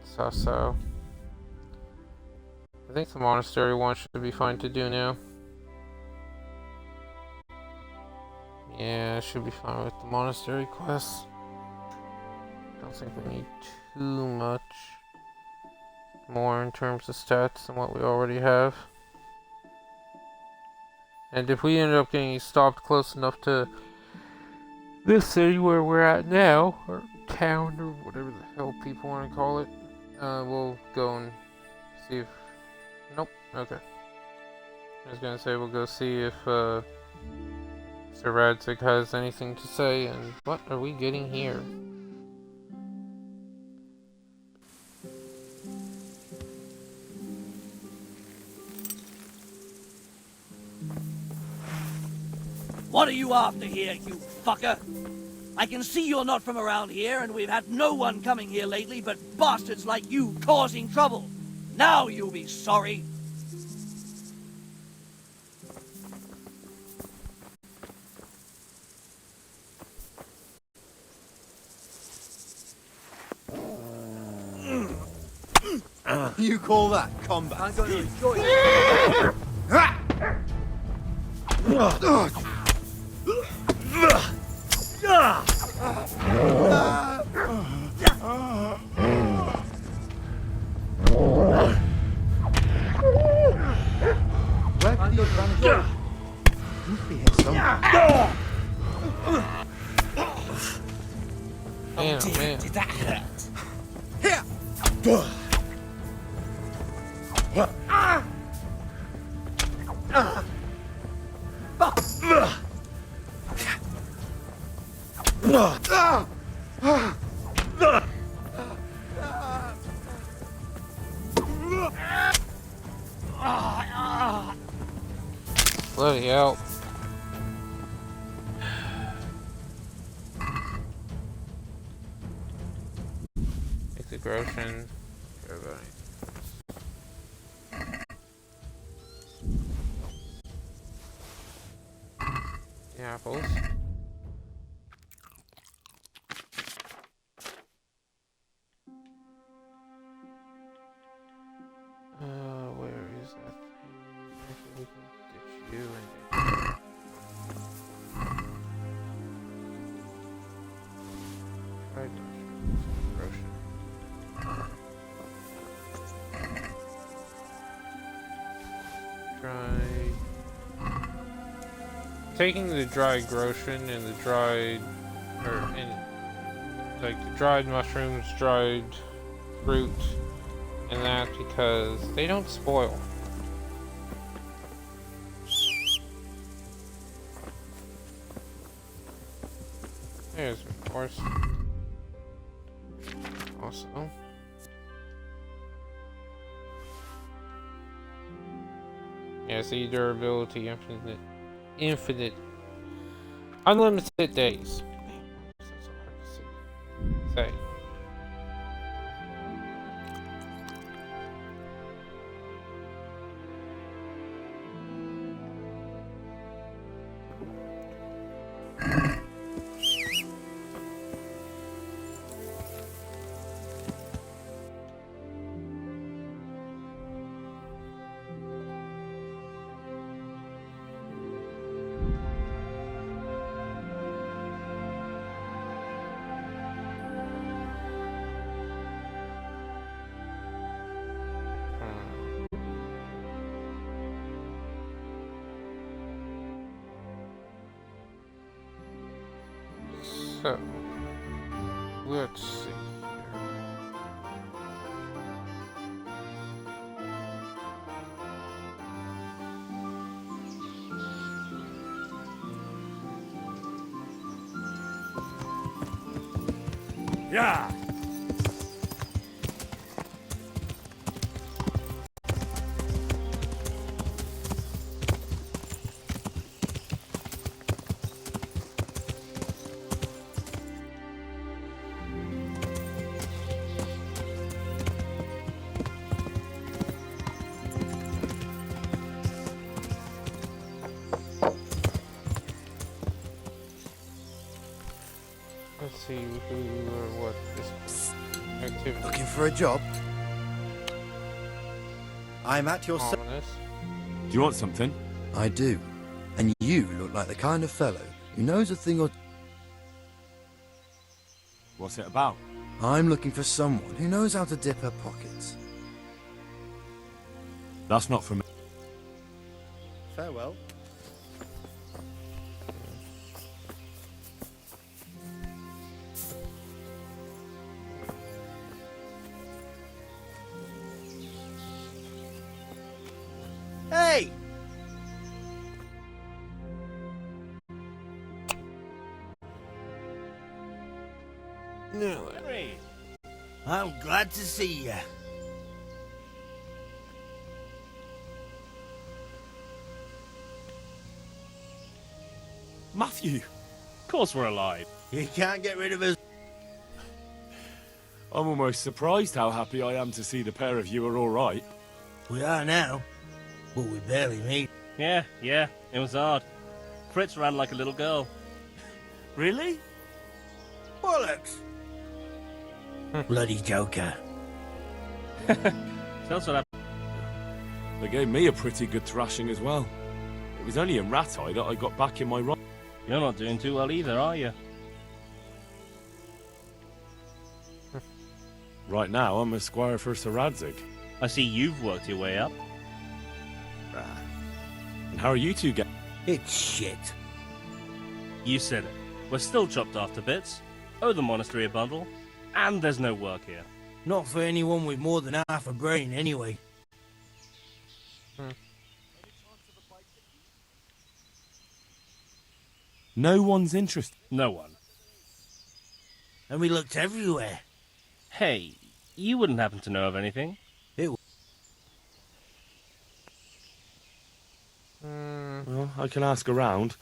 So I think the monastery one should be fine to do now. Yeah, it should be fine with the monastery quests. Don't think we need too much more in terms of stats than what we already have. And if we end up getting stopped close enough to this city where we're at now, or town, or whatever the hell people want to call it, we'll go and see if... Nope, okay. I was gonna say we'll go see if Sir Radzig has anything to say, and what are we getting here? What are you after here, you fucker? I can see you're not from around here, and we've had no one coming here lately but bastards like you causing trouble. Now you'll be sorry. You call that combat? I'm going to enjoy it. Where can you run go? Must be here somewhere. Man, oh man. Did that hurt? Here! Bloody hell. Exagration. Everybody. The apples. Where is that thing? Actually, we can ditch you and tried Roshan. Try taking the dried Groshen and the dried, like the dried mushrooms, dried fruit, and that because they don't spoil. There's my horse. Also. Yeah, see, durability, infinite, unlimited days. That's so hard to say. So, let's see here. Yeah! Let's see who or what this activity. Looking for a job? I'm at your Ominous. Do you want something? I do. And you look like the kind of fellow who knows a thing or... What's it about? I'm looking for someone who knows how to dip her pockets. That's not for me. Farewell. No. Henry! I'm glad to see you. Matthew! Of course we're alive. You can't get rid of us. I'm almost surprised how happy I am to see the pair of you are all right. We are now, but we barely made. Yeah, it was hard. Fritz ran like a little girl. Really? Bollocks! Bloody joker. That's what happened. They gave me a pretty good thrashing as well. It was only in Rattay that I got back in my right. You're not doing too well either, are you? Right now, I'm a squire for Sir Radzig. I see you've worked your way up. And how are you two getting? It's shit. You said it. We're still chopped off to bits. Owe the monastery a bundle. And there's no work here. Not for anyone with more than half a brain, anyway. No one's interested. No one. And we looked everywhere. Hey, you wouldn't happen to know of anything? Well, I can ask around.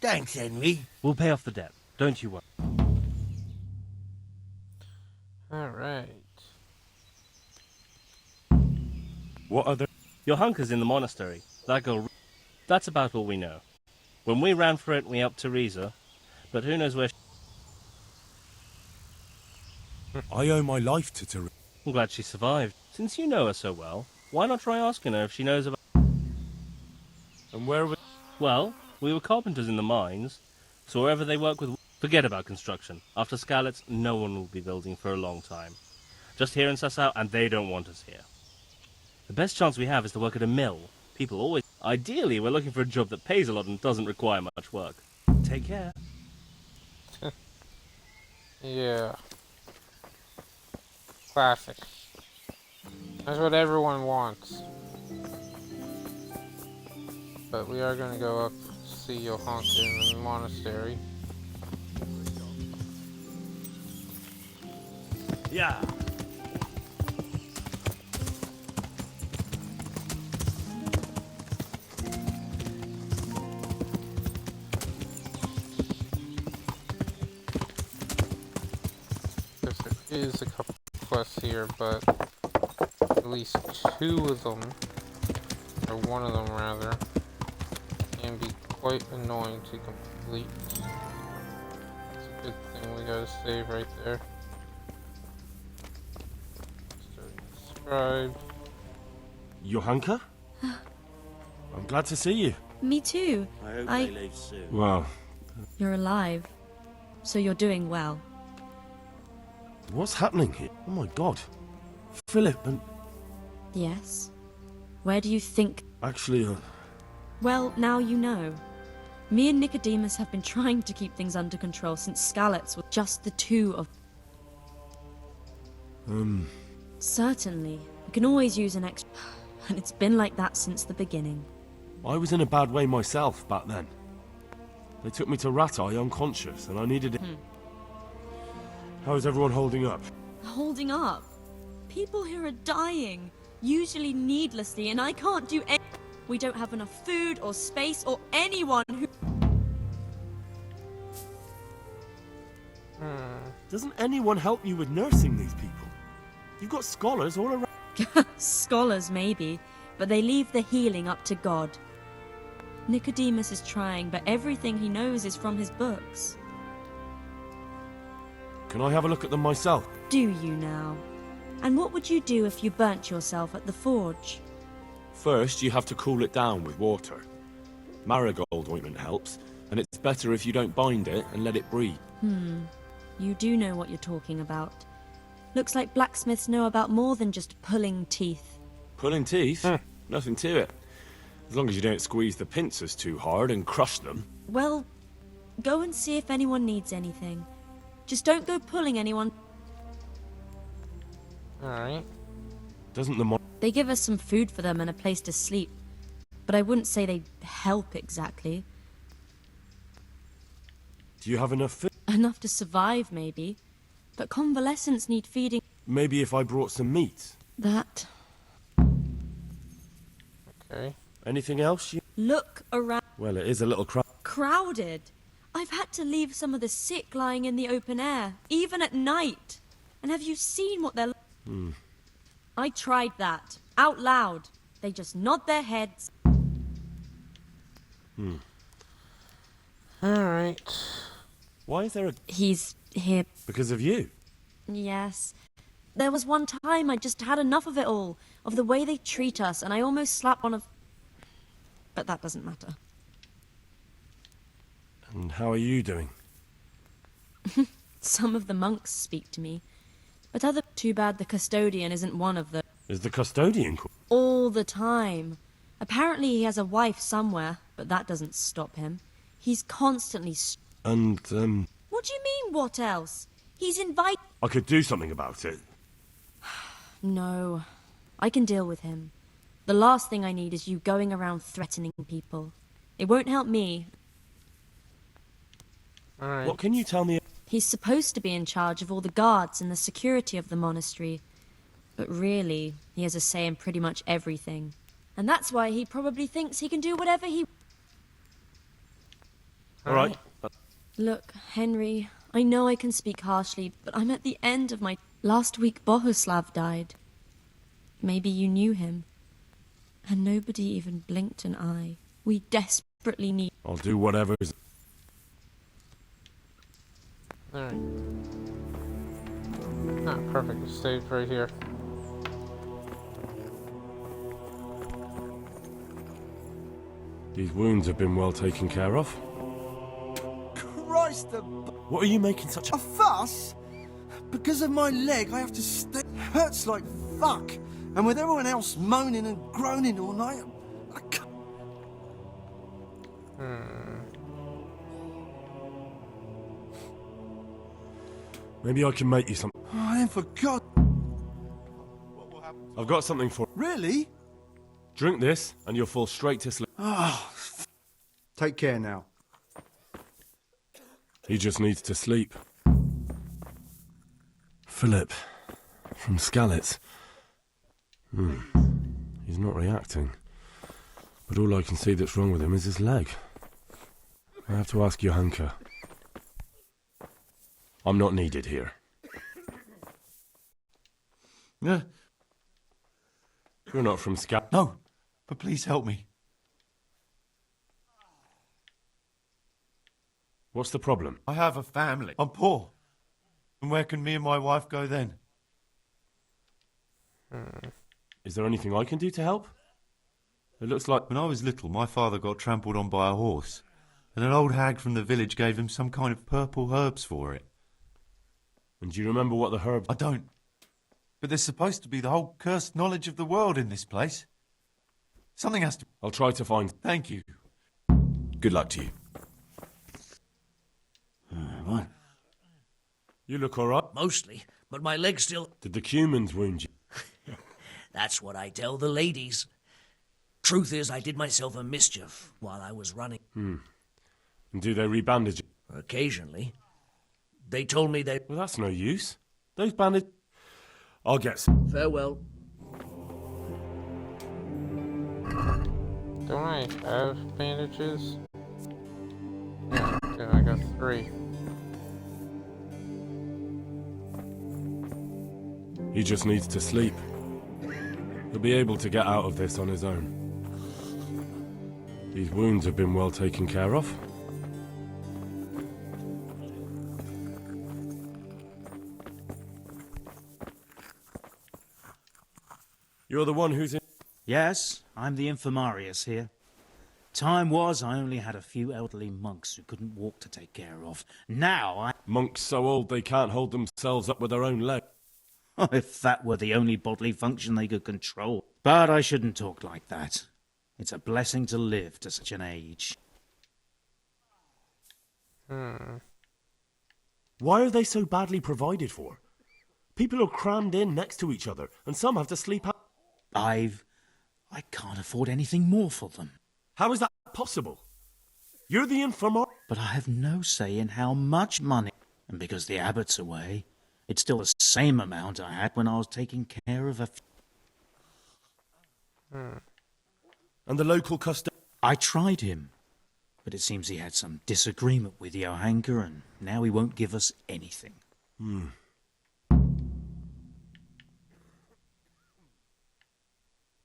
Thanks, Henry. We'll pay off the debt. Don't you worry. Alright. What other... Your hunker's in the monastery. That girl... That's about all we know. When we ran for it, we helped Teresa. But who knows where I owe my life to Teresa. I'm glad she survived. Since you know her so well, why not try asking her if she knows about... And where were... Well, we were carpenters in the mines, so wherever they work with... Forget about construction. After Skalitz, no one will be building for a long time. Just here in Sasau, and they don't want us here. The best chance we have is to work at a mill. People always... Ideally, we're looking for a job that pays a lot and doesn't require much work. Take care. Yeah. Classic. That's what everyone wants. But we are going to go up to see Johanka in the monastery. Yeah. Because there is a couple of quests here, but at least two of them, or one of them rather, can be quite annoying to complete. It's a good thing we gotta save right there. Scribe. Johanka? I'm glad to see you. Me too. I hope they leave soon. Well, You're alive. So you're doing well. what's happening here? Oh my god. Philip and... Yes? Where do you think... Actually, Well, now you know. Me and Nicodemus have been trying to keep things under control since Skalitz was just the two of... Certainly. We can always use an extra... And it's been like that since the beginning. I was in a bad way myself back then. They took me to Rattay unconscious, and I needed it. How is everyone holding up? Holding up? People here are dying, usually needlessly, and I can't do any... We don't have enough food or space or anyone who... Doesn't anyone help you with nursing these people? You've got scholars all around. Scholars, maybe, but they leave the healing up to God. Nicodemus is trying, but everything he knows is from his books. Can I have a look at them myself? Do you now? And what would you do if you burnt yourself at the forge? First, you have to cool it down with water. Marigold ointment helps, and it's better if you don't bind it and let it breathe. You do know what you're talking about. Looks like blacksmiths know about more than just pulling teeth. Pulling teeth? Nothing to it. As long as you don't squeeze the pincers too hard and crush them. Well, go and see if anyone needs anything. Just don't go pulling anyone. Alright. Doesn't the They give us some food for them and a place to sleep. But I wouldn't say they help exactly. Do you have enough food? Enough to survive, maybe. but convalescents need feeding. Maybe if I brought some meat. That. Okay. Anything else? Look around. Well, it is a little Crowded. I've had to leave some of the sick lying in the open air, even at night. And have you seen what they're... I tried that, out loud. They just nod their heads. Alright. Why is there a... He's here. Because of you? Yes. There was one time I just had enough of it all, of the way they treat us, and I almost slapped one of... But that doesn't matter. And how are you doing? Some of the monks speak to me, but other... Too bad the custodian isn't one of them. Is the custodian... All the time. Apparently he has a wife somewhere, but that doesn't stop him. He's constantly... And, What do you mean, what else? He's invited... I could do something about it. No. I can deal with him. The last thing I need is you going around threatening people. It won't help me. Alright. What can you tell me? He's supposed to be in charge of all the guards and the security of the monastery. But really, he has a say in pretty much everything. And that's why he probably thinks he can do whatever he... Alright. Look, Henry, I know I can speak harshly, but I'm at the end of my... Last week Bohuslav died. Maybe you knew him. And nobody even blinked an eye. We desperately need... I'll do whatever is... Alright. Ah, perfect. It's saved right here. These wounds have been well taken care of. Christ, What are you making such a fuss? Because of my leg, I have to stay. Hurts like fuck. And with everyone else moaning and groaning all night, I can't... Maybe I can make you something. Oh, then for God... I've got something for... Really? Drink this, and you'll fall straight to sleep. Oh, take care now. He just needs to sleep. Philip, from Skalitz. He's not reacting. But all I can see that's wrong with him is his leg. I have to ask Johanka. I'm not needed here. Yeah. You're not from Skalitz. No, but please help me. What's the problem? I have a family. I'm poor. And where can me and my wife go then? Is there anything I can do to help? It looks like... When I was little, my father got trampled on by a horse, and an old hag from the village gave him some kind of purple herbs for it. And do you remember what the herbs... I don't. But there's supposed to be the whole cursed knowledge of the world in this place. Something has to... I'll try to find... Thank you. Good luck to you. Right. You look all right. Mostly, but my leg's still... Did the cumins wound you? That's what I tell the ladies. Truth is, I did myself a mischief while I was running. And do they rebandage you? Occasionally. They told me they... Well, that's no use. Those bandage... I'll get some. Farewell. Don't I have bandages? Yeah, I got 3. He just needs to sleep. He'll be able to get out of this on his own. These wounds have been well taken care of. You're the one who's in... Yes, I'm the infirmarius here. Time was I only had a few elderly monks who couldn't walk to take care of. Now I... Monks so old they can't hold themselves up with their own legs. If that were the only bodily function they could control. But I shouldn't talk like that. It's a blessing to live to such an age. Why are they so badly provided for? People are crammed in next to each other, and some have to sleep out. I can't afford anything more for them. How is that possible? You're the infirmarius. But I have no say in how much money. And because the abbot's away, It's still the same amount I had when I was taking care of a... And the local custodian? I tried him, but it seems he had some disagreement with Johanka, and now he won't give us anything.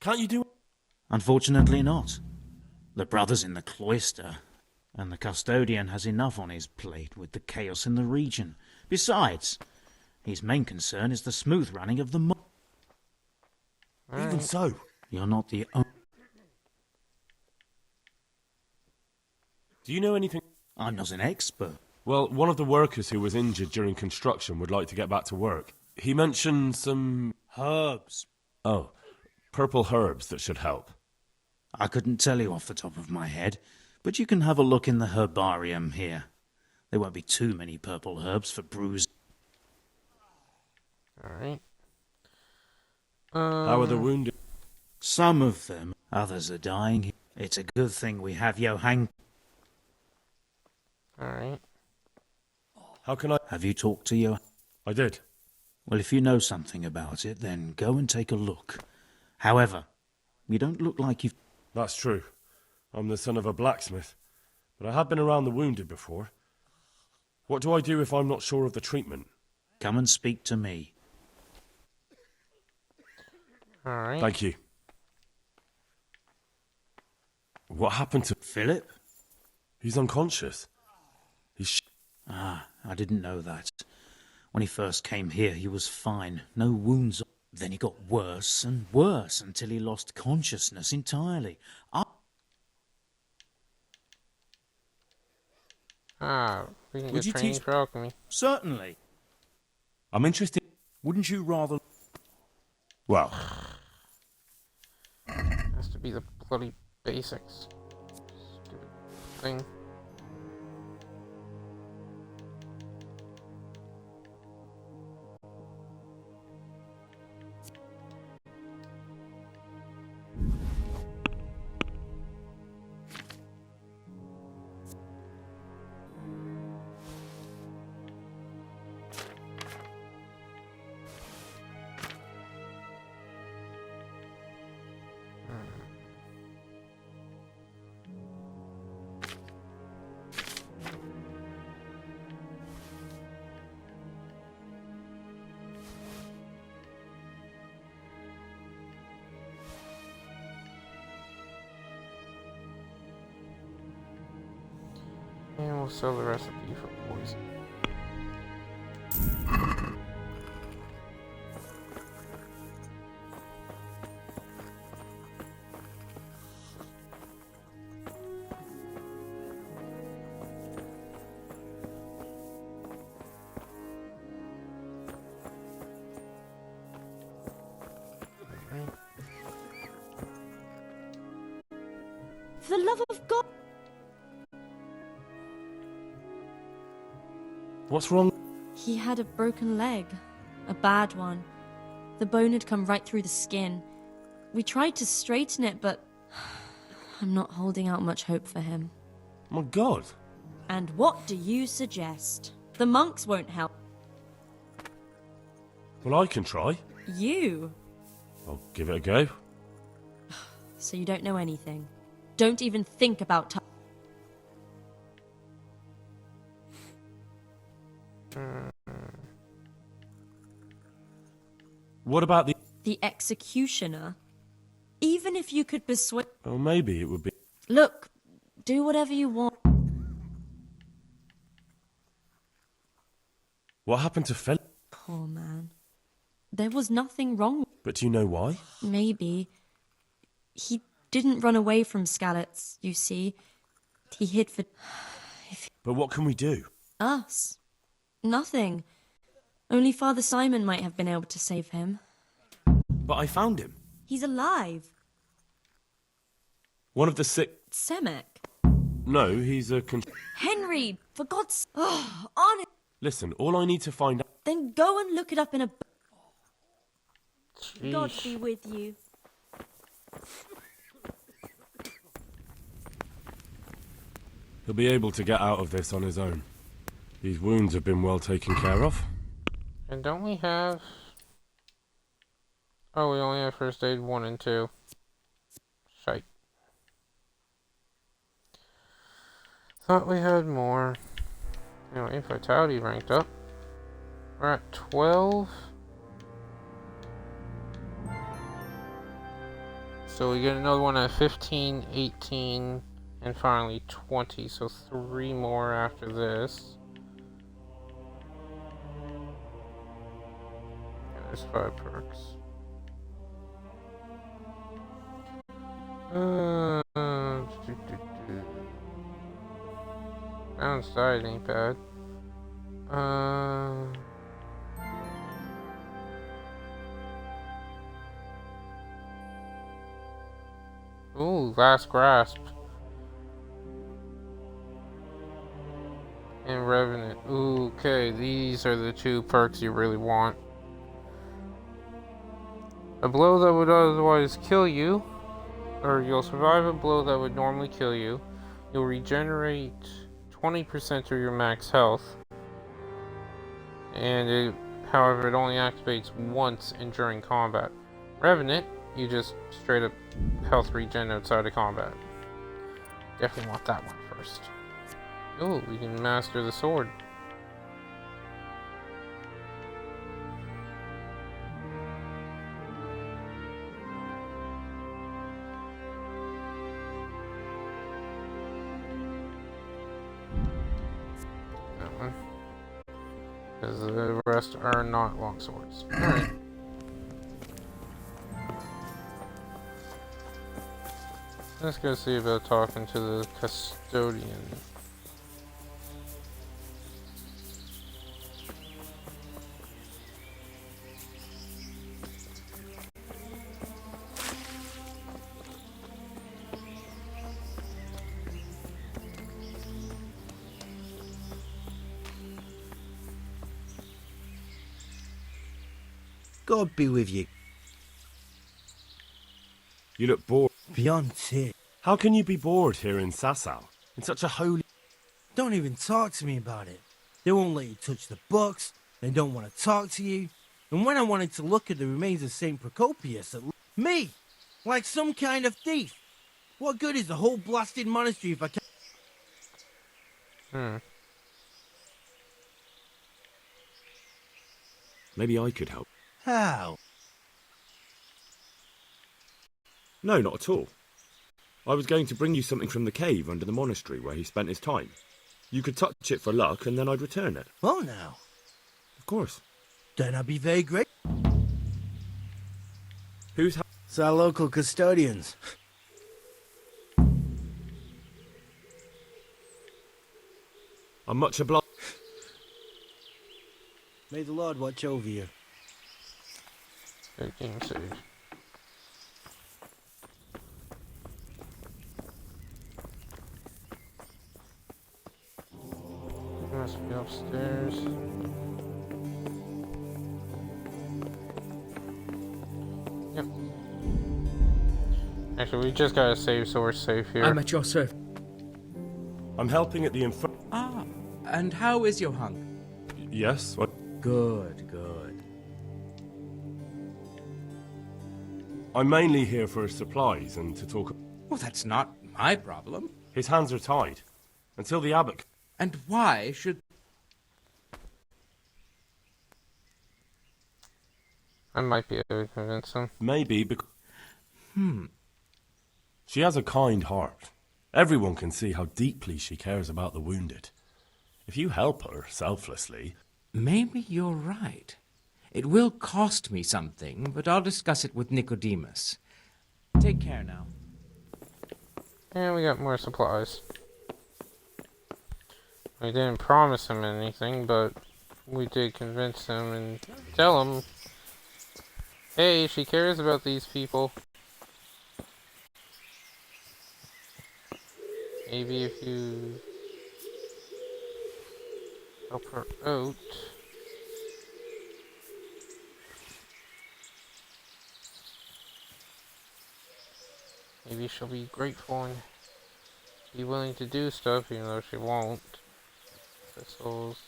Can't you do... Unfortunately not. The brother's in the cloister, and the custodian has enough on his plate with the chaos in the region. Besides, his main concern is the smooth running of the Even so. You're not the only... Do you know anything? I'm not an expert. Well, one of the workers who was injured during construction would like to get back to work. He mentioned some... Herbs. Oh, purple herbs that should help. I couldn't tell you off the top of my head, but you can have a look in the herbarium here. There won't be too many purple herbs for bruise. Alright. How are the wounded? Some of them, others are dying. It's a good thing we have Johann. Alright. How can I... Have you talked to Johann? I did. Well, if you know something about it, then go and take a look. However, you don't look like you've... That's true. I'm the son of a blacksmith. But I have been around the wounded before. What do I do if I'm not sure of the treatment? Come and speak to me. Alright. Thank you. What happened to... Philip? He's unconscious. He's... I didn't know that. When he first came here, he was fine. No wounds. Then he got worse and worse until he lost consciousness entirely. We can Would get you training teach... for alchemy. Certainly. I'm interested... Wouldn't you rather... Well... Has to be the bloody basics. Stupid thing. And we'll sell the recipe for poison. For the love of God! What's wrong? He had a broken leg. A bad one. The bone had come right through the skin. We tried to straighten it, but I'm not holding out much hope for him. My God. And what do you suggest? The monks won't help. Well, I can try. You? I'll give it a go. So you don't know anything. Don't even think about What about the executioner? Even if you could persuade... Oh, maybe it would be... Look, do whatever you want. What happened to Philip? Poor man. There was nothing wrong. But do you know why? Maybe. He didn't run away from Skalitz, you see. He hid for... But what can we do? Us. Nothing. Only Father Simon might have been able to save him. But I found him. He's alive. One of the sick... Semek. No, he's a... Henry, for God's... Oh, honest... Listen, all I need to find out... Then go and look it up in a... Jeez. God be with you. He'll be able to get out of this on his own. These wounds have been well taken care of. And don't we have... Oh, we only have first aid 1 and 2. Shite. Thought we had more. Anyway, vitality ranked up. We're at 12. So we get another one at 15, 18, and finally 20. So 3 more after this. And there's 5 perks. Balance diet ain't bad. Ooh, Last Grasp. And Revenant. Ooh, okay, these are the 2 perks you really want. A blow that would otherwise kill you, or you'll survive a blow that would normally kill you. You'll regenerate 20% of your max health. And however, it only activates once and during combat. Revenant, you just straight up health regen outside of combat. Definitely want that one first. Ooh, we can master the sword. That one. Because the rest are not long swords. Alright. Let's go see about talking to the custodian. God be with you. You look bored. Beyond it. How can you be bored here in Sasau? In such a holy... Don't even talk to me about it. They won't let you touch the books. They don't want to talk to you. And when I wanted to look at the remains of St. Procopius, me! Like some kind of thief. What good is the whole blasted monastery if I can't... Maybe I could help. How? No, not at all. I was going to bring you something from the cave under the monastery where he spent his time. You could touch it for luck and then I'd return it. Oh, now. Of course. Then I'd be very grateful. Who's... It's our local custodians. I'm much obliged. May the Lord watch over you. 13 save. Must be upstairs. Yep. Actually, we just gotta save so we're safe here. I'm at your service. I'm helping at the infirmary. Ah, and how is your hunk? Yes, what? Good, good. I'm mainly here for supplies and to talk... Well, that's not my problem. His hands are tied. Until the abbot... And why should... I might be able to convince him. Maybe because... She has a kind heart. Everyone can see how deeply she cares about the wounded. If you help her selflessly... Maybe you're right. It will cost me something, but I'll discuss it with Nicodemus. Take care now. And we got more supplies. We didn't promise him anything, but we did convince him and tell him, hey, she cares about these people. Maybe if you help her out. Maybe she'll be grateful and be willing to do stuff, even though she won't. Thistles.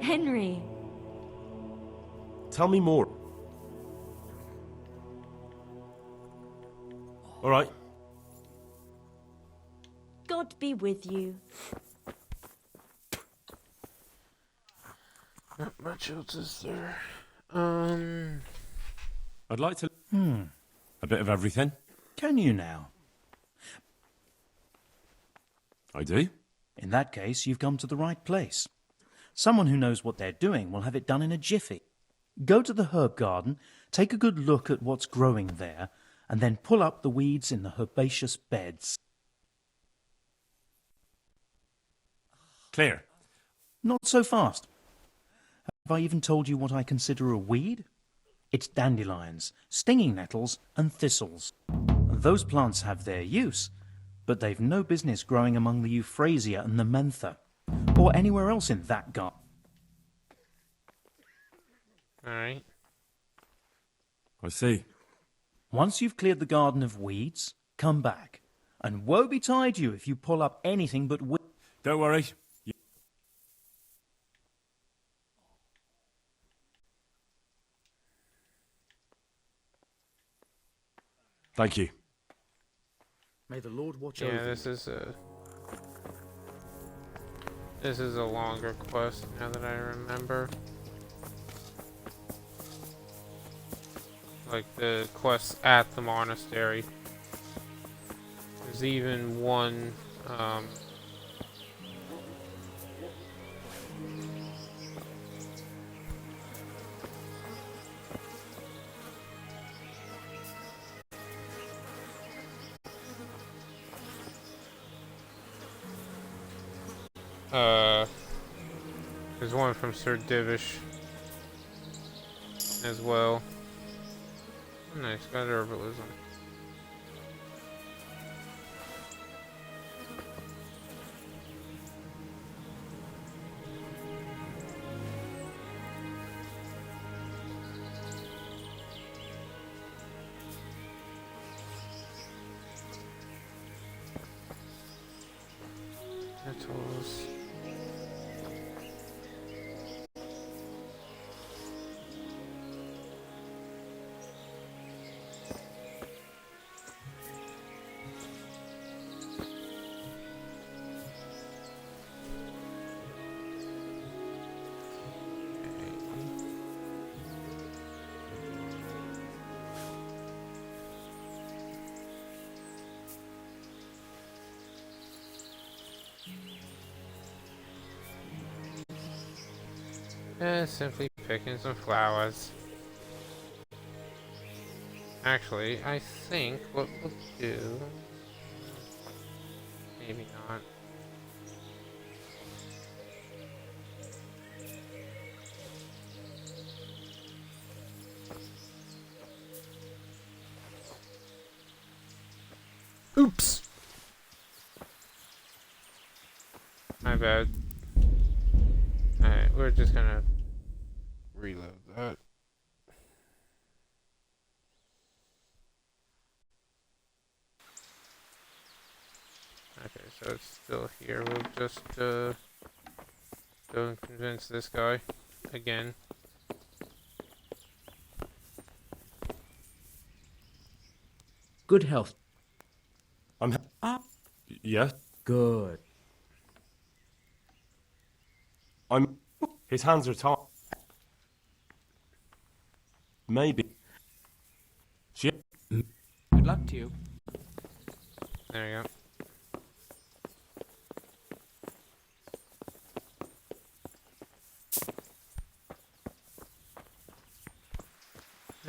Henry. Tell me more. All right. God be with you. Not much else is there. I'd like to... A bit of everything. Can you now? I do. In that case, you've come to the right place. Someone who knows what they're doing will have it done in a jiffy. Go to the herb garden, take a good look at what's growing there, and then pull up the weeds in the herbaceous beds. Clear. Not so fast. Have I even told you what I consider a weed? It's dandelions, stinging nettles, and thistles. Those plants have their use, but they've no business growing among the euphrasia and the mentha, or anywhere else in that garden. Alright. I see. Once you've cleared the garden of weeds, come back. And woe betide you if you pull up anything but weeds. Don't worry. Thank you. May the Lord watch Yeah, over this you. is a longer quest now that I remember. Like the quests at the monastery. There's even one there's one from Sir Divish as well. Oh, nice, got herbalism. Nettles. Simply picking some flowers. Actually, I think what we'll do... Maybe not. Oops! My bad. Alright, we're just gonna reload that. Okay, so it's still here. We'll just go and convince this guy again. Good health. Yeah? Good. His hands are tied. Maybe. Shit. Good luck to you. There you go.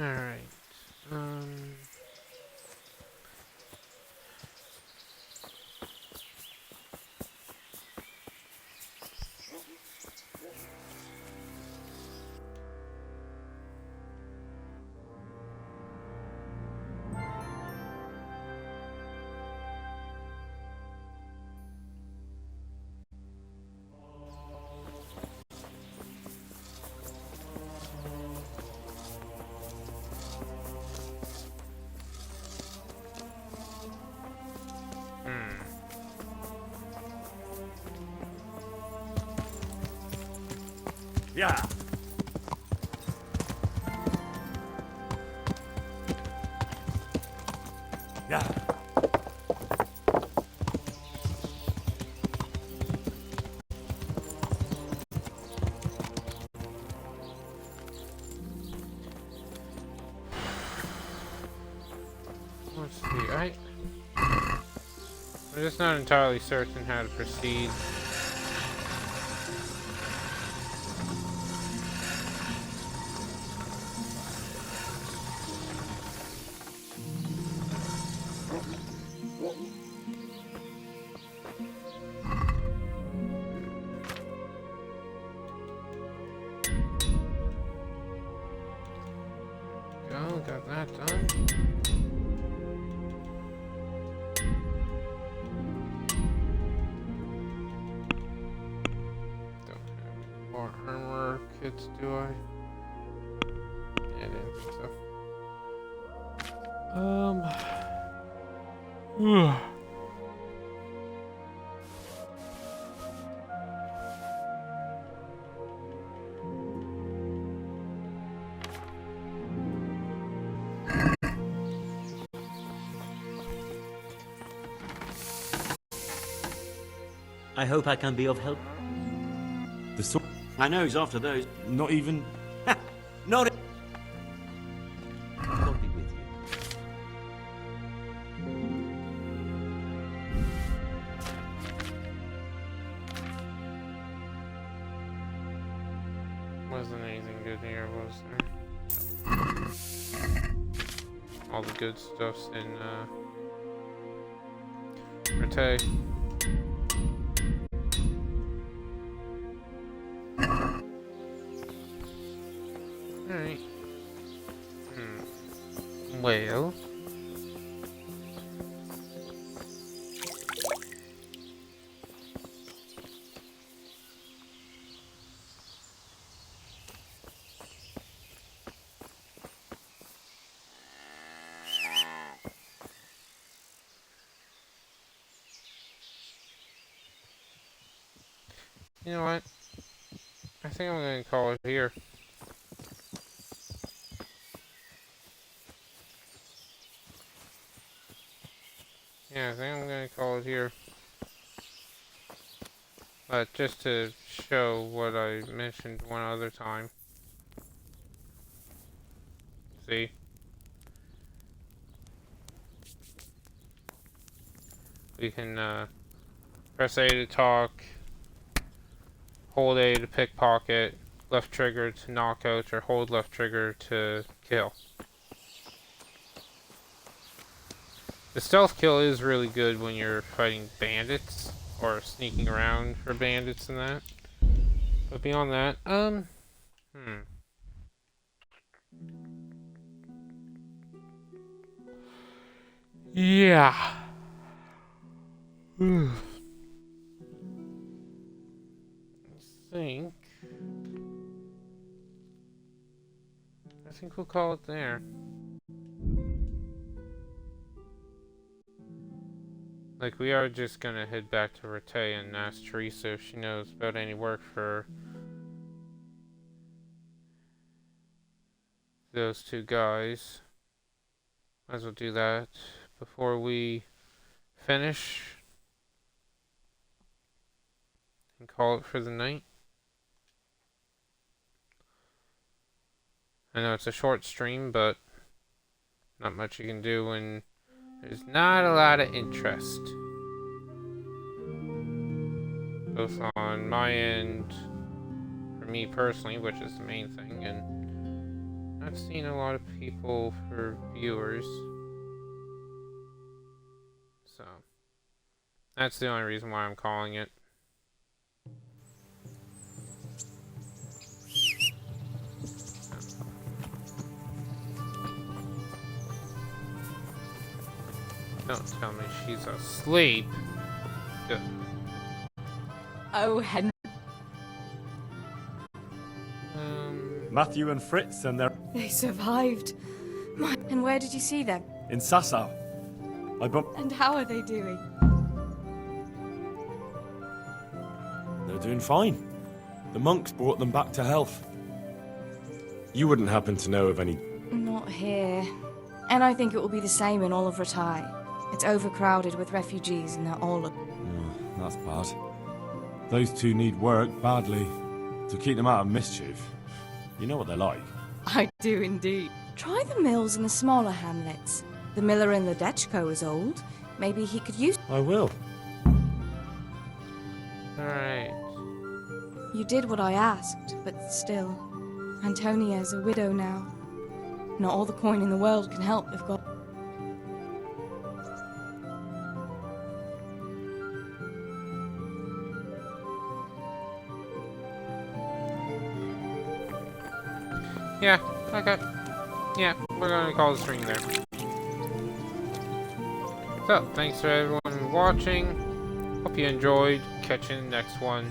Alright. Yeah. Yeah. Let's see, I'm just not entirely certain how to proceed. Go, got that done. More armor kits, do I? Yeah, I didn't think so. I hope I can be of help. The sword. I know he's after those. Not even. Not. I'll be with you. Wasn't anything good here, was there? All the good stuff's in Rete. Alright. Well. You know what? I think I'm going to call it here. Yeah, I think I'm going to call it here. But just to show what I mentioned one other time. See? We can press A to talk, hold A to pickpocket, left trigger to knockout, or hold left trigger to kill. The stealth kill is really good when you're fighting bandits, or sneaking around for bandits and that. But beyond that, yeah. I think we'll call it there. Like, we are just gonna head back to Rete and ask Teresa if she knows about any work for those two guys. Might as well do that before we finish and call it for the night. I know it's a short stream, but not much you can do when there's not a lot of interest. Both on my end, for me personally, which is the main thing, and I've seen a lot of people for viewers. So, that's the only reason why I'm calling it. Don't tell me she's asleep. Good. Oh, Henry. Matthew and Fritz and they're They survived. And where did you see them? in Sassau. And how are they doing? They're doing fine. The monks brought them back to health. You wouldn't happen to know of any... Not here. And I think it will be the same in all of Ratai. It's overcrowded with refugees and they're all... That's bad. Those two need work badly. To keep them out of mischief. You know what they're like. I do indeed. Try the mills in the smaller hamlets. The miller in the Dechko is old. Maybe he could use... I will. Alright. You did what I asked, but still. Antonia's a widow now. Not all the coin in the world can help if God... Yeah, okay. Yeah, we're gonna call the stream there. So, thanks for everyone watching. Hope you enjoyed. Catch you in the next one.